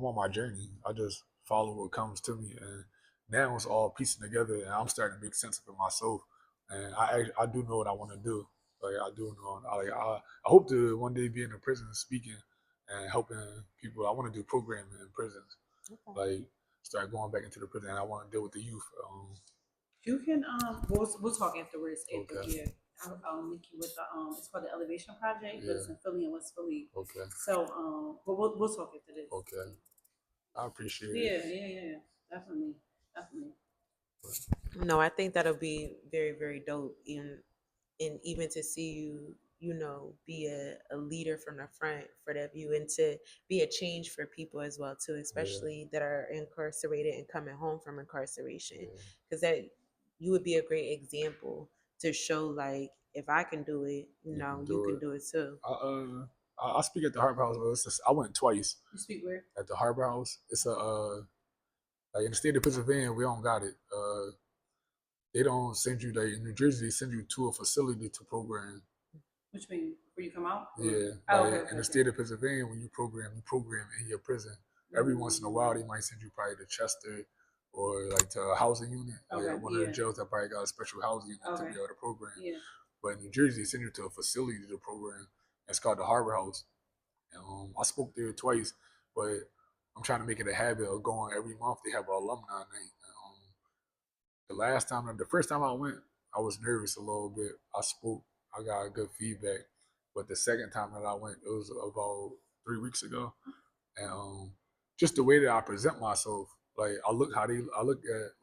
Speaker 3: on my journey. I just follow what comes to me, and now it's all piecing together, and I'm starting to make sense of it myself. And I do know what I want to do. Like I do know. I hope to one day be in a prison speaking and helping people. I want to do programming in prisons,
Speaker 1: Okay.
Speaker 3: like start going back into the prison. And I want to deal with the youth.
Speaker 2: You can we'll talk afterwards. After
Speaker 3: Okay.
Speaker 2: yeah, I'll link you with the it's called the Elevation Project, but it's
Speaker 3: Yeah.
Speaker 2: in Philly and West Philly.
Speaker 3: Okay.
Speaker 2: So but we'll talk after this.
Speaker 3: Okay. I appreciate it.
Speaker 2: Yeah, definitely, definitely.
Speaker 1: No, I think that'll be very, very dope. And even to see you, be a leader from the front for that view and to be a change for people as well too,
Speaker 3: Yeah.
Speaker 1: especially that are incarcerated and coming home from incarceration.
Speaker 3: Yeah.
Speaker 1: Because that you would be a great example to show like if I can do it,
Speaker 3: You can
Speaker 1: you
Speaker 3: do
Speaker 1: can
Speaker 3: it.
Speaker 1: do it too.
Speaker 3: I speak at the Harbor House. I went twice
Speaker 2: You speak where?
Speaker 3: at the Harbor House. It's like in the state of Pennsylvania, we don't got it. They don't send you like in New Jersey. They send you to a facility to program.
Speaker 2: Which mean before you come out? Or?
Speaker 3: Yeah,
Speaker 2: Oh,
Speaker 3: like
Speaker 2: okay,
Speaker 3: in
Speaker 2: okay,
Speaker 3: the
Speaker 2: okay.
Speaker 3: state of Pennsylvania, when you program in your prison. Every once in a while, they might send you probably to Chester or like to a housing unit. Like
Speaker 2: Okay,
Speaker 3: at one of the
Speaker 2: yeah.
Speaker 3: jails that probably got a special housing unit to
Speaker 2: Okay,
Speaker 3: be able to program.
Speaker 2: yeah.
Speaker 3: But in New Jersey, they send you to a facility to program. It's called the Harbor House. I spoke there twice, but I'm trying to make it a habit of going every month. They have an alumni night. The first time I went, I was nervous a little bit. I spoke, I got good feedback, but the second time that I went, it was about 3 weeks ago, and just the way that I present myself, like I look at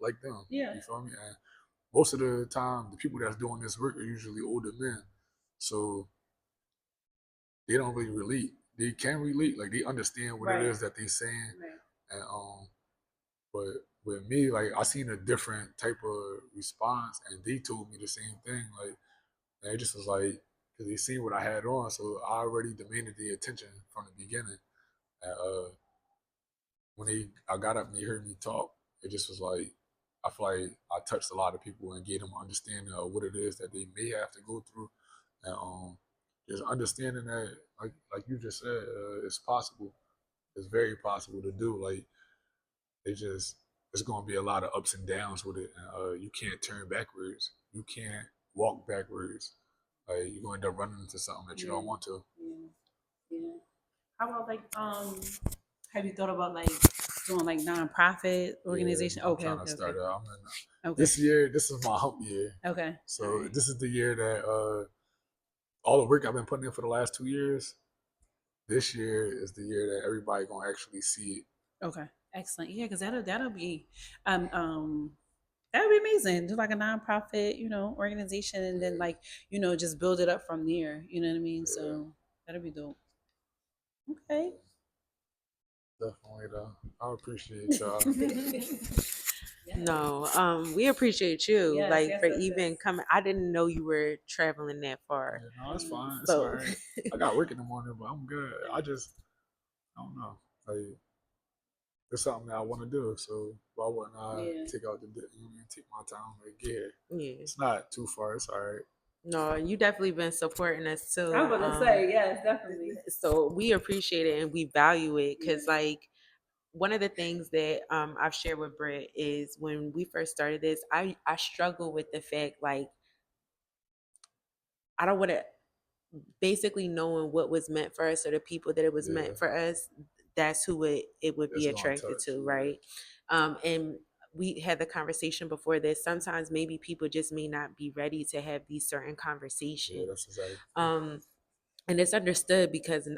Speaker 3: like them.
Speaker 2: Yeah.
Speaker 3: You feel me? And most of the time, the people that's doing this work are usually older men, so they don't really relate. They can relate, like they understand what it
Speaker 2: Right.
Speaker 3: is that they're saying,
Speaker 2: Right.
Speaker 3: and but with me, like I seen a different type of response, and they told me the same thing. Like, and it just was like because they seen what I had on, so I already demanded the attention from the beginning. And when I got up and they heard me talk, it just was like I feel like I touched a lot of people and gave them an understanding of what it is that they may have to go through, and just understanding that, like you just said, it's possible. It's very possible to do. Like it just it's gonna be a lot of ups and downs with it. And, you can't turn backwards. You can't walk backwards. Like you're gonna end up running into something that you
Speaker 2: Yeah.
Speaker 3: don't want to.
Speaker 2: Yeah. Yeah. How about like have you thought about like doing like nonprofit
Speaker 3: Yeah,
Speaker 2: organization?
Speaker 3: I'm
Speaker 2: Okay,
Speaker 3: trying to
Speaker 2: okay, okay.
Speaker 3: start it. I'm in,
Speaker 2: Okay.
Speaker 3: this year. This is my hump year.
Speaker 2: Okay. All
Speaker 3: So
Speaker 2: right.
Speaker 3: this is the year that all the work I've been putting in for the last 2 years. This year is the year that everybody gonna actually see it.
Speaker 2: Okay. Excellent. Yeah, because that'll be that would be amazing. Do like a nonprofit, organization and then
Speaker 3: Yeah,
Speaker 2: like, just build it up from there. You know what I mean?
Speaker 3: yeah,
Speaker 2: So that'll be dope. Okay.
Speaker 3: definitely though. I appreciate y'all.
Speaker 1: No, we appreciate you
Speaker 2: Yes,
Speaker 1: like
Speaker 2: yes,
Speaker 1: for
Speaker 2: yes, yes.
Speaker 1: even coming. I didn't know you were traveling that far.
Speaker 3: Yeah, no, it's fine. It's all
Speaker 1: So
Speaker 3: right. I got work in the morning, but I'm good. I don't know. Like it's something that I want to do. So why wouldn't I
Speaker 2: Yeah.
Speaker 3: take out take my time to get here?
Speaker 1: yeah.
Speaker 3: It's not too far. It's all right.
Speaker 1: No, you definitely been supporting us
Speaker 2: I'm
Speaker 1: too.
Speaker 2: gonna say yes, definitely.
Speaker 1: So we appreciate it and we value it because
Speaker 2: Yeah.
Speaker 1: like one of the things that I've shared with Britt is when we first started this, I struggle with the fact like I don't want to basically knowing what was meant for us or the people that it was
Speaker 3: Yeah,
Speaker 1: meant for us. That's who it would be
Speaker 3: it's gonna
Speaker 1: attracted
Speaker 3: touch.
Speaker 1: to,
Speaker 3: Yeah,
Speaker 1: right? And we had the conversation before this. Sometimes maybe people just may not be ready to have these certain
Speaker 3: yeah,
Speaker 1: conversations.
Speaker 3: that's exactly true.
Speaker 1: Um, and it's understood because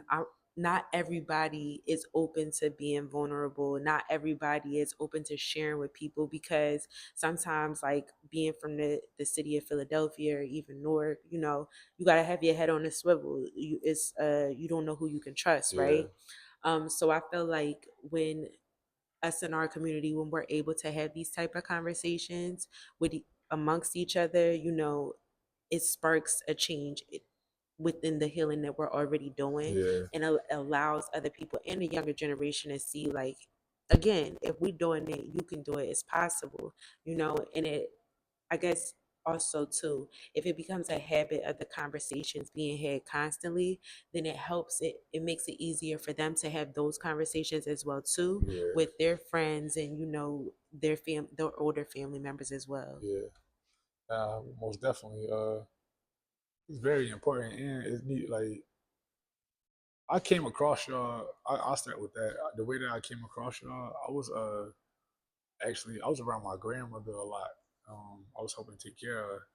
Speaker 1: not everybody is open to being vulnerable. Not everybody is open to sharing with people because sometimes, like being from the city of Philadelphia or even Newark, you got to have your head on a swivel. You don't know who you can trust,
Speaker 3: Yeah,
Speaker 1: right? So I feel like when us in our community, when we're able to have these type of conversations with amongst each other, it sparks a change within the healing that we're already doing
Speaker 3: yeah,
Speaker 1: and allows other people and the younger generation to see like again, if we doing it, you can do it. It's possible, and it, I guess, also too, if it becomes a habit of the conversations being had constantly, then it makes it easier for them to have those conversations as well too,
Speaker 3: Yeah,
Speaker 1: with their friends and their older family members as well.
Speaker 3: yeah. Most definitely. It's very important, and it's neat. Like I came across y'all. I'll start with that. The way that I came across y'all, I was actually I was around my grandmother a lot. I was helping take care of her,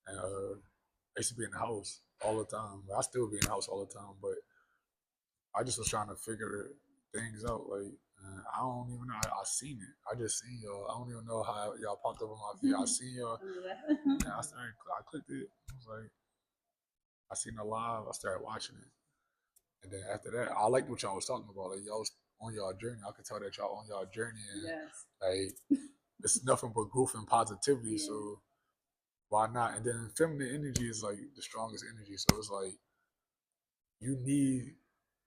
Speaker 3: and I used to be in the house all the time. I still be in the house all the time, but I just was trying to figure things out. Like I don't even know. I seen it. I just seen y'all. I don't even know how y'all popped up on my feed. I seen y'all. Yeah, I clicked it. I was like, I seen it live. I started watching it. And then after that, I liked what y'all was talking about. Like y'all was on y'all journey. I could tell that y'all on y'all journey, and
Speaker 2: Yes.
Speaker 3: like it's nothing but growth and positivity.
Speaker 2: Yeah.
Speaker 3: So why not? And then feminine energy is like the strongest energy. So it's like you need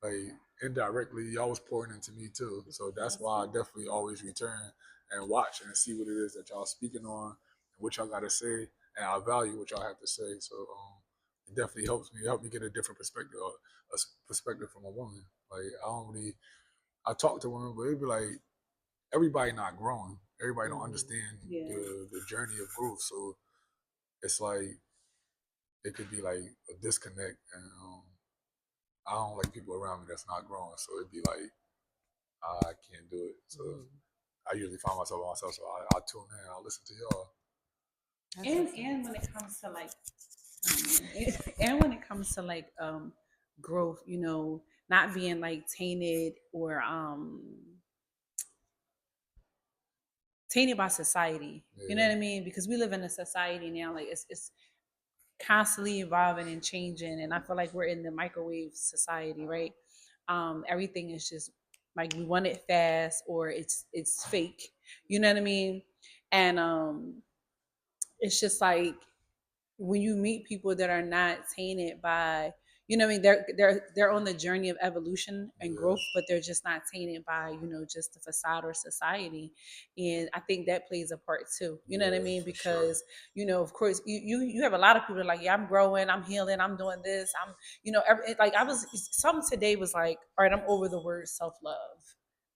Speaker 3: like indirectly y'all was pouring into me too. So that's why I definitely always return and watch and see what it is that y'all speaking on and what y'all got to say, and I value what y'all have to say. So it definitely help me get a different perspective, a perspective from a woman. Like I don't really, I talk to women, but it'd be like everybody not growing. Everybody don't understand
Speaker 2: Yeah.
Speaker 3: the journey of growth. So it's like it could be like a disconnect, and I don't like people around me that's not growing. So it'd be like I can't do it. So I usually find myself by myself. So I tune in. I listen to y'all.
Speaker 2: And when it comes to like and when it comes to like growth, not being like tainted or tainted by society. You know
Speaker 3: Yeah,
Speaker 2: what I mean? Because we live in a society now, like it's constantly evolving and changing, and I feel like we're in the microwave society, right? Everything is just like we want it fast or it's fake. You know what I mean? And it's just like when you meet people that are not tainted by, I mean, they're on the journey of evolution and
Speaker 3: yeah,
Speaker 2: growth, but they're just not tainted by, just the facade or society. And I think that plays a part too. You know what I
Speaker 3: yeah,
Speaker 2: mean?
Speaker 3: for sure.
Speaker 2: Because, of course you have a lot of people like, yeah, I'm growing, I'm healing, I'm doing this, I'm, like I was, some today was like, all right, I'm over the word self-love.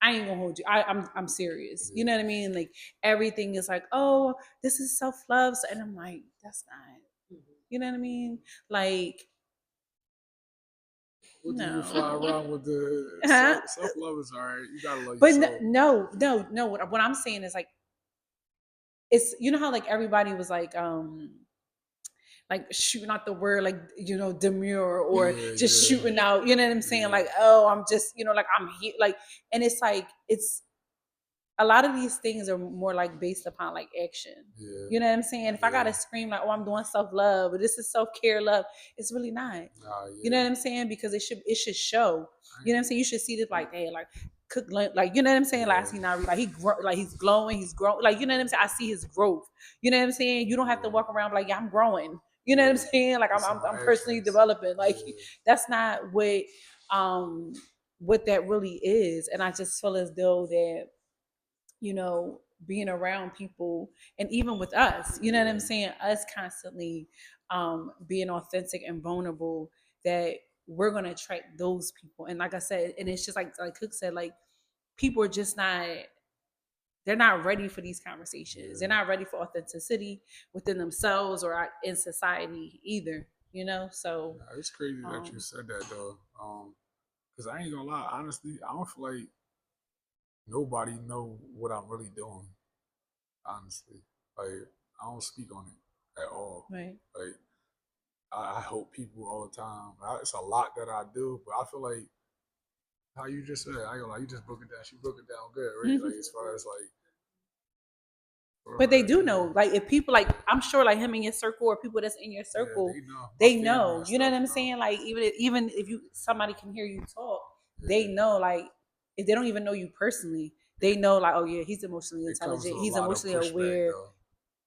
Speaker 2: I ain't gonna hold you. I'm serious. You know what I
Speaker 3: Yeah.
Speaker 2: mean? Like everything is like, oh, this is self love, and I'm like, that's not. You know what I mean? Like,
Speaker 3: What do you
Speaker 2: no.
Speaker 3: find wrong with the
Speaker 2: Huh?
Speaker 3: self love? Is all right. You gotta love
Speaker 2: But
Speaker 3: yourself.
Speaker 2: no. What I'm saying is like, it's how like everybody was like shooting out the word like demure or
Speaker 3: Yeah,
Speaker 2: just
Speaker 3: yeah,
Speaker 2: shooting out. You know what I'm saying?
Speaker 3: yeah,
Speaker 2: Like, oh, I'm just like I'm here. Like, and it's like it's a lot of these things are more like based upon like action.
Speaker 3: yeah,
Speaker 2: You know what I'm saying? If I
Speaker 3: yeah.
Speaker 2: gotta scream like, "Oh, I'm doing self love," or "This is self care love," it's really not.
Speaker 3: Nah,
Speaker 2: You know
Speaker 3: yeah.
Speaker 2: what I'm saying? Because it should show.
Speaker 3: I
Speaker 2: You know
Speaker 3: ain't,
Speaker 2: what I'm saying? You should see this like, hey, like cook like you know what I'm saying? Like I
Speaker 3: yeah,
Speaker 2: see now like like he's glowing, he's growing. Like you know what I'm saying? I see his growth. You know what I'm saying? You don't have to
Speaker 3: yeah,
Speaker 2: walk around like, yeah, I'm growing. You know what I'm
Speaker 3: yeah.
Speaker 2: saying? Like I'm
Speaker 3: It's in
Speaker 2: I'm,
Speaker 3: my
Speaker 2: I'm personally
Speaker 3: actions.
Speaker 2: developing. Like
Speaker 3: Yeah,
Speaker 2: that's not um what that really is. And I just feel as though that being around people and even with us, you know what I'm
Speaker 3: yeah,
Speaker 2: saying? Us constantly being authentic and vulnerable, that we're gonna attract those people. And like I said, and it's just like Cook said, like people are just not they're not ready for these conversations. They're
Speaker 3: yeah.
Speaker 2: not ready for authenticity within themselves or in society either. So
Speaker 3: Nah, it's crazy that you
Speaker 2: um
Speaker 3: said that though. Cause I ain't gonna lie, honestly, I don't feel like nobody know what I'm really doing. Honestly, like I don't speak on it at all.
Speaker 2: right.
Speaker 3: Like I help people all the time. It's a lot that I do, but I feel like how you just said, I ain't gonna lie, you just broke it down. She broke it down good, right? Like as far as like, for
Speaker 2: But they
Speaker 3: her,
Speaker 2: do
Speaker 3: yeah,
Speaker 2: know, like if people like I'm sure like him in your circle or people that's in your
Speaker 3: yeah,
Speaker 2: circle,
Speaker 3: they know my
Speaker 2: they
Speaker 3: family
Speaker 2: know.
Speaker 3: and
Speaker 2: You know
Speaker 3: stuff.
Speaker 2: what I'm
Speaker 3: Know,
Speaker 2: saying? Like even if you somebody can hear you talk, they
Speaker 3: yeah,
Speaker 2: know like if they don't even know you personally, they know like, oh yeah, he's emotionally
Speaker 3: it comes
Speaker 2: intelligent,
Speaker 3: with a
Speaker 2: he's
Speaker 3: lot of
Speaker 2: emotionally
Speaker 3: pushback
Speaker 2: aware.
Speaker 3: though.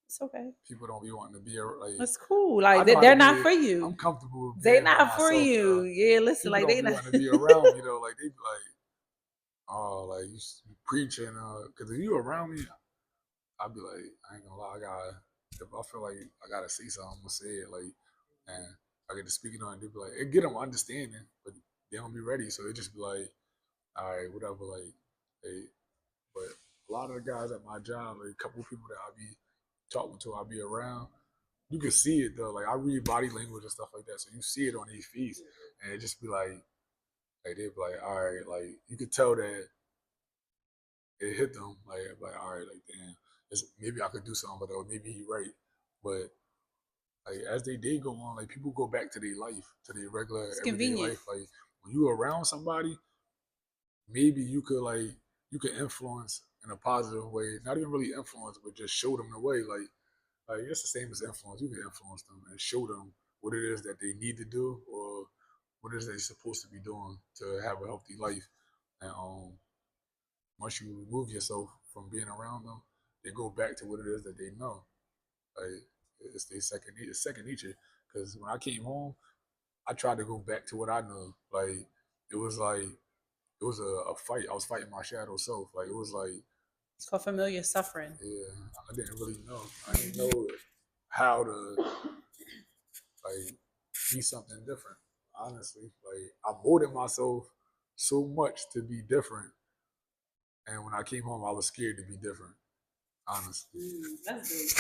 Speaker 2: It's okay.
Speaker 3: People don't be wanting to be like.
Speaker 2: It's cool.
Speaker 3: I
Speaker 2: Like
Speaker 3: know how to
Speaker 2: they're not
Speaker 3: be.
Speaker 2: for
Speaker 3: I'm
Speaker 2: you.
Speaker 3: comfortable with
Speaker 2: They
Speaker 3: being by
Speaker 2: not for
Speaker 3: myself
Speaker 2: you.
Speaker 3: though.
Speaker 2: Yeah, listen,
Speaker 3: People
Speaker 2: like
Speaker 3: don't
Speaker 2: they
Speaker 3: be
Speaker 2: not
Speaker 3: wanting to be around me though. Like they be like, oh, like you preaching, because if you around me, I'd be like, I ain't gonna lie, if I feel like I gotta say something, I'm gonna say it, like, and I get to speak it on, and they be like, it get them understanding, but they don't be ready, so it just be like, all right, whatever, like, hey, but a lot of the guys at my job, like a couple of people that I be talking to, I be around, you can see it though, like I read body language and stuff like that, so you see it on these feeds, and it just be like they be like, all right, like you could tell that it hit them, like all right, like damn, maybe I could do something, but or maybe he right, but like as they day go on, like people go back to their life, to their regular
Speaker 2: It's
Speaker 3: everyday
Speaker 2: convenient.
Speaker 3: life. Like when you around somebody, maybe you could influence in a positive way, not even really influence, but just show them the way. Like it's the same as influence. You can influence them and show them what it is that they need to do or what it is they're supposed to be doing to have a healthy life. And once you remove yourself from being around them, they go back to what it is that they know. Like it's their second nature. Because when I came home, I tried to go back to what I know. Like it was a fight. I was fighting my shadow self. Like it was like
Speaker 2: It's called familiar suffering.
Speaker 3: yeah, I didn't really know. I didn't
Speaker 2: Mm-hmm.
Speaker 3: know how to like be something different. Honestly, like I molded myself so much to be different, and when I came home, I was scared to be different. Honestly,
Speaker 2: That's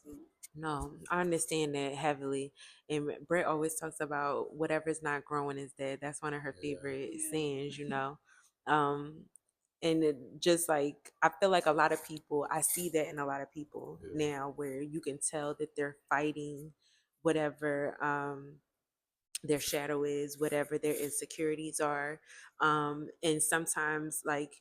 Speaker 2: dope.
Speaker 1: No, I understand that heavily. And Brett always talks about whatever's not growing is dead. That's one of her
Speaker 3: yeah,
Speaker 1: favorite
Speaker 2: Yeah.
Speaker 1: sayings, you know. Um, and it just like I feel like a lot of people, I see that in a lot of people
Speaker 3: yeah,
Speaker 1: now where you can tell that they're fighting whatever their shadow is, whatever their insecurities are. And sometimes like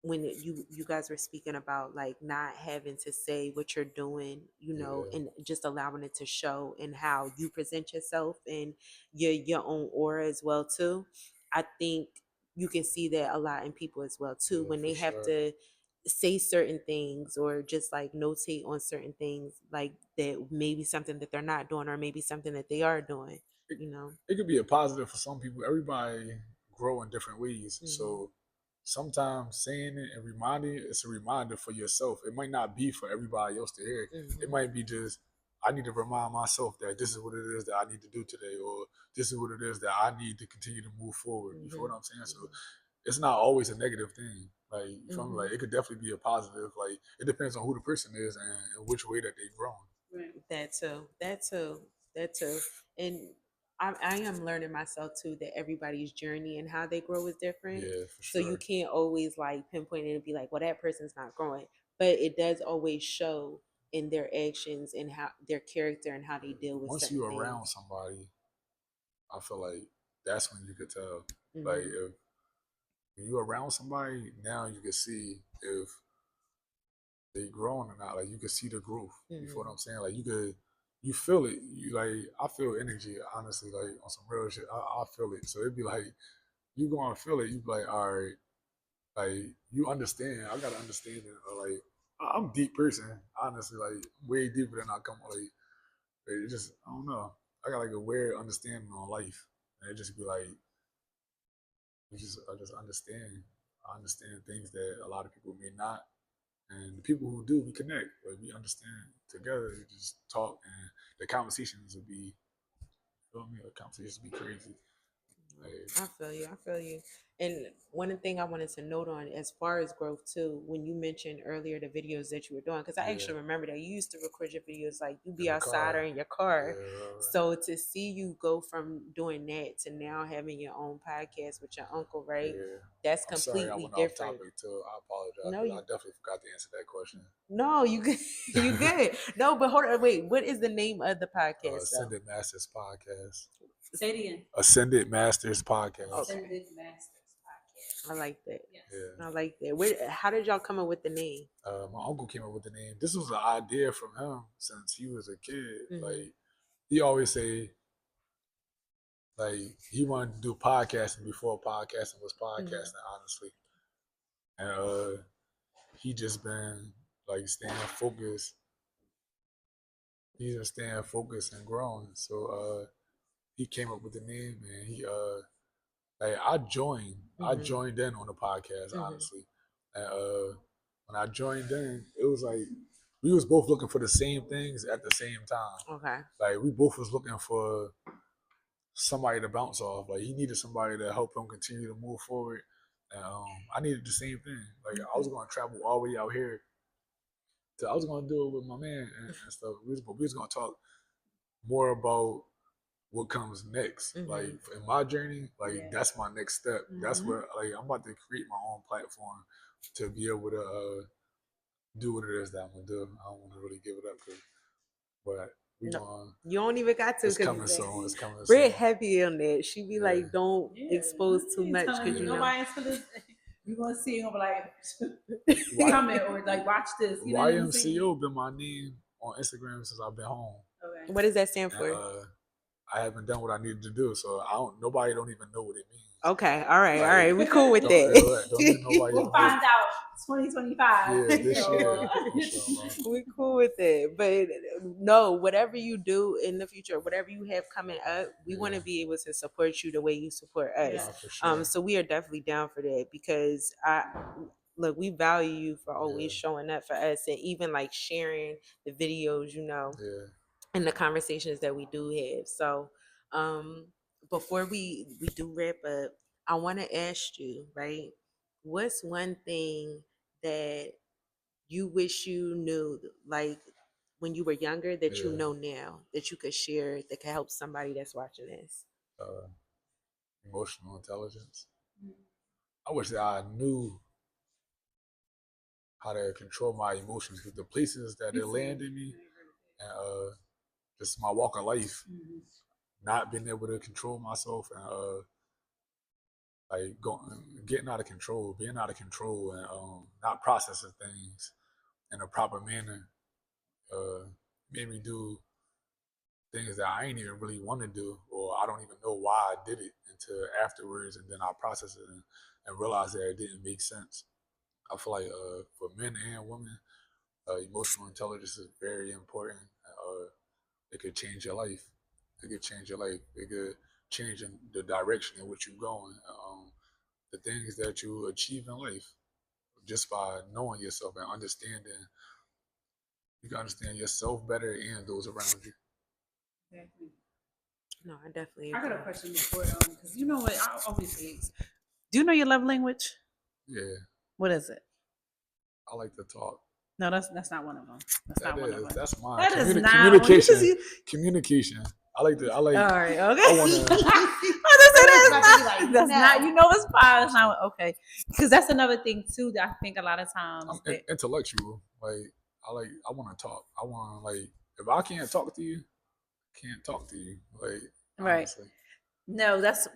Speaker 1: when you guys were speaking about like not having to say what you're doing, you know,
Speaker 3: yeah.
Speaker 1: and just allowing it to show in how you present yourself and your own aura as well too. I think you can see that a lot in people as well too
Speaker 3: Yeah,
Speaker 1: when
Speaker 3: for
Speaker 1: they have
Speaker 3: sure.
Speaker 1: to say certain things or just like notate on certain things like that maybe something that they're not doing or maybe something that they are doing,
Speaker 3: It,
Speaker 1: you know.
Speaker 3: it could be a positive for some people. Everybody grow in different ways.
Speaker 1: Hmm.
Speaker 3: So sometimes saying it and reminding it, it's a reminder for yourself. It might not be for everybody else to hear. It
Speaker 1: Hmm.
Speaker 3: might be just I need to remind myself that this is what it is that I need to do today, or this is what it is that I need to continue to move forward. You feel
Speaker 1: Hmm.
Speaker 3: what I'm saying? So it's not always a negative thing. Like you feel me?
Speaker 1: Hmm.
Speaker 3: Like it could definitely be a positive. Like it depends on who the person is and which way that they've grown.
Speaker 2: Right.
Speaker 1: That too. That too. That too. And I am learning myself too that everybody's journey and how they grow is different.
Speaker 3: Yeah, for
Speaker 1: So you
Speaker 3: sure.
Speaker 1: can't always like pinpoint it and be like, well, that person's not growing. But it does always show in their actions and how their character and how they deal with
Speaker 3: Once
Speaker 1: certain
Speaker 3: you're around
Speaker 1: things.
Speaker 3: somebody, I feel like that's when you could tell. Like
Speaker 1: Hmm.
Speaker 3: if you're around somebody, now you can see if they growing or not. Like you can see the growth. You feel what
Speaker 1: Hmm.
Speaker 3: I'm saying? Like you feel it. You like I feel energy. Honestly, like on some real shit, I feel it. So it'd be like you gonna feel it. You be like, all right, like you understand. I gotta understand it. Or like I'm a deep person. Honestly, like way deeper than I come. Like it just I don't know. I got like a weird understanding on life, and it just be like I just understand. I understand things that a lot of people may not. And the people who do, we connect. Like we understand together. We just talk, and the conversations will be. Feel me? The conversations will be crazy. Like,
Speaker 1: I feel you. I feel you. And one thing I wanted to note on as far as growth too, when you mentioned earlier the videos that you were doing, because I
Speaker 3: yeah,
Speaker 1: actually remember that you used to record your videos like you
Speaker 3: in
Speaker 1: be
Speaker 3: the
Speaker 1: outside or
Speaker 3: car.
Speaker 1: in your car.
Speaker 3: Yeah,
Speaker 1: So to see you go from doing that to now having your own podcast with your uncle, right?
Speaker 3: yeah.
Speaker 1: That's
Speaker 3: I'm sorry I
Speaker 1: completely
Speaker 3: went off
Speaker 1: different.
Speaker 3: topic too. I apologize,
Speaker 1: No,
Speaker 3: but I
Speaker 1: you
Speaker 3: definitely forgot to answer that question.
Speaker 1: no, you good. You good. No, but hold on, wait. What is the name of the podcast though?
Speaker 3: Ascended Masters podcast.
Speaker 2: Say it again.
Speaker 3: Ascended Masters podcast.
Speaker 1: Okay,
Speaker 2: Ascended Masters
Speaker 1: I
Speaker 2: Podcast.
Speaker 1: like that.
Speaker 2: Yes.
Speaker 3: Yeah.
Speaker 1: I like that. Where? How did y'all come up with the name?
Speaker 3: My uncle came up with the name. This was an idea from him since he was a kid.
Speaker 1: Hmm.
Speaker 3: Like he always say, like he wanted to do podcasting before podcasting was
Speaker 1: Hmm.
Speaker 3: podcasting, honestly. And he just been like staying focused. He's been staying focused and growing. So he came up with the name and like I
Speaker 1: Mhm.
Speaker 3: joined in on the podcast
Speaker 1: Mhm.
Speaker 3: honestly, and when I joined in, it was like we was both looking for the same things at the same time.
Speaker 1: Okay.
Speaker 3: Like we both was looking for somebody to bounce off. Like he needed somebody to help him continue to move forward. And, I needed the same thing. Like I was going to travel all the way out here. I was going to do it with my man and stuff. We was going to talk more about what comes next. Like
Speaker 1: Mhm.
Speaker 3: in my journey, like
Speaker 2: Yeah.
Speaker 3: that's my next step. That's
Speaker 2: Mhm.
Speaker 3: what like I'm about to create my own platform to be able to do what it is that I'm gonna do. I don't want to really give it up, but we
Speaker 1: No,
Speaker 3: going
Speaker 1: you don't even got to
Speaker 3: it's
Speaker 1: because
Speaker 3: coming soon. It's coming
Speaker 1: Brit
Speaker 3: soon.
Speaker 1: heavy on that. She be
Speaker 3: Yeah,
Speaker 1: like, don't
Speaker 2: Yeah,
Speaker 1: expose too
Speaker 2: I ain't
Speaker 1: much
Speaker 2: telling
Speaker 1: because
Speaker 2: you.
Speaker 1: you
Speaker 3: yeah.
Speaker 1: know.
Speaker 2: Nobody's gonna. You gonna see and gonna be like,
Speaker 3: Y-
Speaker 2: comment or like watch this. You know what I'm saying?
Speaker 3: YMCO been my name on Instagram since I've been home,
Speaker 2: Okay.
Speaker 1: What does that stand
Speaker 3: and
Speaker 1: for?
Speaker 3: I haven't done what I needed to do, so I don't. Nobody don't even know what it means.
Speaker 1: Okay, all right, all
Speaker 3: Like,
Speaker 1: right. We cool with
Speaker 3: don't even nobody
Speaker 2: We'll
Speaker 3: even know.
Speaker 2: find out 2025.
Speaker 3: Yeah, this
Speaker 2: So,
Speaker 3: year, inshallah.
Speaker 1: we cool with it. But no, whatever you do in the future, whatever you have coming up, we want to
Speaker 3: Yeah,
Speaker 1: be able to support you the way you support us.
Speaker 3: nah, for sure.
Speaker 1: So we are definitely down for that because I look, we value you for always
Speaker 3: Yeah,
Speaker 1: showing up for us and even like sharing the videos, you know,
Speaker 3: yeah,
Speaker 1: and the conversations that we do have. So um before we do wrap up, I want to ask you, right? What's one thing that you wish you knew, like when you were younger, that you
Speaker 3: yeah.
Speaker 1: know now that you could share that could help somebody that's watching this?
Speaker 3: Uh, Emotional intelligence. I wish that I knew how to control my emotions because the places that it landed me and just my walk of life, not being able to control myself and like getting out of control, being out of control, and not processing things in a proper manner uh, made me do things that I ain't even really want to do, or I don't even know why I did it until afterwards, and then I process it and realize that it didn't make sense. I feel like for men and women, emotional intelligence is very important. It could change your life. It could change your life. It could change in the direction in which you're going. The things that you achieve in life just by knowing yourself and understanding. You can understand yourself better and those around you.
Speaker 2: Exactly.
Speaker 1: No, I definitely
Speaker 2: I got a
Speaker 1: agree.
Speaker 2: question before because you know what I always ask. Do you know your love language?
Speaker 3: Yeah,
Speaker 2: What is it?
Speaker 3: I like to talk.
Speaker 2: No, that's not one of them. That's
Speaker 3: That
Speaker 2: not one of
Speaker 3: is
Speaker 2: them.
Speaker 3: that's mine.
Speaker 2: That is not one. You just
Speaker 3: Communication, communication. I like to. I like.
Speaker 2: all right. Okay.
Speaker 3: I want to.
Speaker 2: That's not. You know, it's fine. It's not okay. Because that's another thing too that I think a lot of
Speaker 3: I'm
Speaker 2: times that
Speaker 3: intellectual. Like I like. I want to talk. I want to like. If I can't talk to you, I can't talk to you. Like
Speaker 2: right.
Speaker 3: honestly.
Speaker 2: No, that's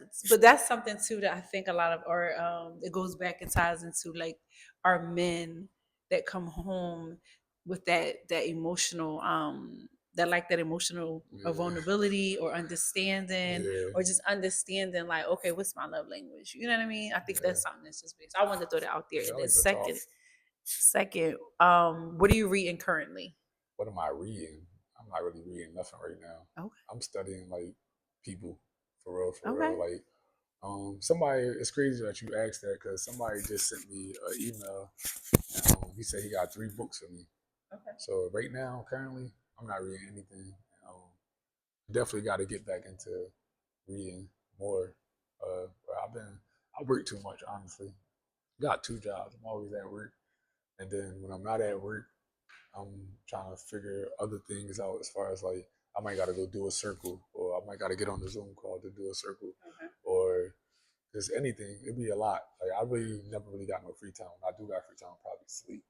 Speaker 2: something too that I think a lot of our it goes back and ties into like our men that come home with that emotional that emotional
Speaker 3: Yeah.
Speaker 2: vulnerability or understanding
Speaker 3: Yeah.
Speaker 2: or just understanding like okay what's my love language, you know what I mean? I think
Speaker 3: Yeah.
Speaker 2: that's something that's just big. So I wanted to throw that out there.
Speaker 3: Yeah.
Speaker 2: And
Speaker 3: I
Speaker 2: then
Speaker 3: like to talk.
Speaker 2: second what are you reading currently?
Speaker 3: What am I reading? I'm not really reading nothing right now.
Speaker 2: Okay.
Speaker 3: I'm studying like people for real, for
Speaker 2: Okay.
Speaker 3: real. Like somebody. It's crazy that you asked that because somebody just sent me an email. And, he said he got 3 books for me.
Speaker 2: Okay.
Speaker 3: So right now, currently, I'm not reading anything. Definitely got to get back into reading more. I work too much, honestly. Got 2 jobs. I'm always at work, and then when I'm not at work, I'm trying to figure other things out as far as like I might got to go do a circle, or I might got to get on the Zoom call to do a circle,
Speaker 2: Okay.
Speaker 3: or just anything. It'd be a lot. Like I really never really got no free time. When I do got free time, I'll probably sleep.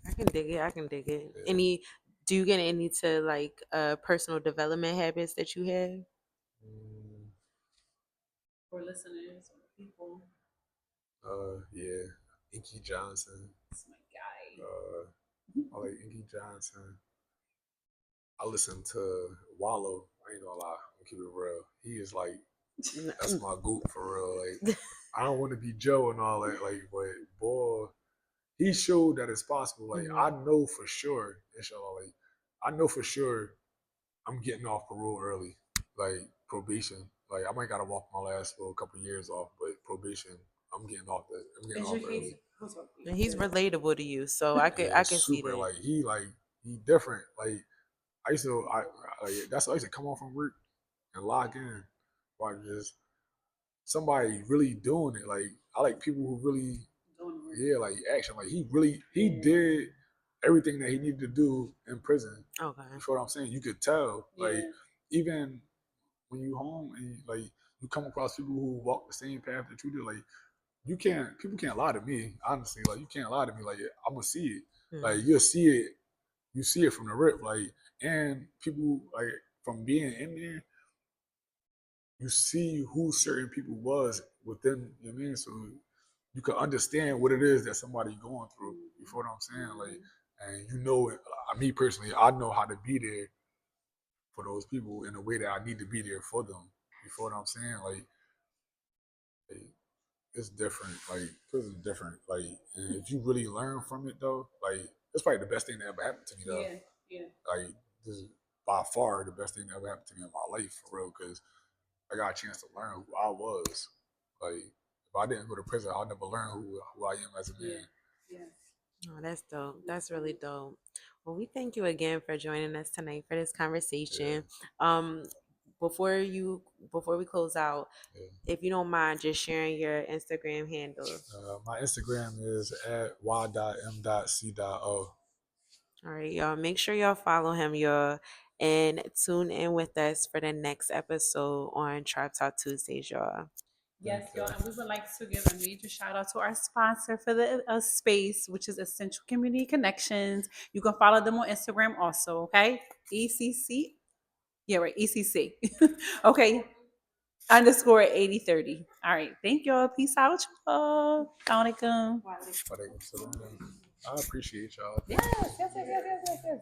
Speaker 1: I can dig it. I can dig it.
Speaker 3: Yeah.
Speaker 1: Any do you get any to like personal development habits that you have?
Speaker 3: Mm,
Speaker 2: For listeners or people,
Speaker 3: yeah. Inky Johnson.
Speaker 2: that's my guy.
Speaker 3: I like Inky Johnson. I listen to Wallow. I ain't gonna lie. I'm keep it real. He is like that's my goat for real. Like I don't want to be Joe and all that. Like, but boy, he showed that it's possible. Like I
Speaker 1: Mhm.
Speaker 3: know for sure, inshallah. Like I know for sure, I'm getting off parole early, like probation. Like I might gotta walk my last little couple years off, but probation, I'm getting off that. I'm getting
Speaker 2: Is
Speaker 3: off
Speaker 2: your case?
Speaker 3: early.
Speaker 1: And he's relatable to you, so
Speaker 3: Yeah,
Speaker 1: I can see
Speaker 3: super.
Speaker 1: that.
Speaker 3: He different. Like I used to, like that's why I used to come home from work and log in, like just somebody really doing it. Like I like people who really, yeah, like action. Like he did everything that he needed to do in prison.
Speaker 1: Okay.
Speaker 3: You feel what I'm saying? You could tell, like
Speaker 2: Yeah.
Speaker 3: even when you home and like you come across people who walk the same path that you do, like people can't lie to me. Honestly, like you can't lie to me. Like I'm gonna see it. Like
Speaker 1: Mhm.
Speaker 3: you'll see it. You see it from the rip. Like and people like from being in there, you see who certain people was within. You know what I mean? So you can understand what it is that somebody going through. You feel what I'm saying? Like, and you know, me personally, I know how to be there for those people in a way that I need to be there for them. You feel what I'm saying? Like it's different. Like prison's different. Like, and if you really learn from it though, like it's probably the best thing that ever happened to me though.
Speaker 2: Yeah. Yeah.
Speaker 3: Like this is by far the best thing that ever happened to me in my life for real. Because I got a chance to learn who I was. Like if I didn't go to prison, I'll never learn who I am as a
Speaker 2: Yeah.
Speaker 3: man.
Speaker 2: Yeah.
Speaker 1: Oh, that's dope. That's really dope. Well, we thank you again for joining us tonight for this
Speaker 3: Yeah,
Speaker 1: conversation. Um, before you before we close out,
Speaker 3: yeah.
Speaker 1: if you don't mind just sharing your Instagram handle.
Speaker 3: My Instagram is at y.m.c.o.
Speaker 1: All right, y'all. Make sure y'all follow him, y'all, and tune in with us for the next episode on Tribe Talk Tuesdays, y'all.
Speaker 2: Yes,
Speaker 3: Thank
Speaker 2: y'all.
Speaker 3: you.
Speaker 2: And we would like to give a major shout out to our sponsor for the space, which is Essential Community Connections. You can follow them on Instagram also, okay? ECC. Yeah, right. ECC. Okay. Underscore 8030. All right. Thank y'all. Peace out, y'all. Assalamualaikum.
Speaker 3: I appreciate y'all.
Speaker 2: Yes,
Speaker 3: Thank you.
Speaker 2: yes, yes, yes, yes, yes, yes.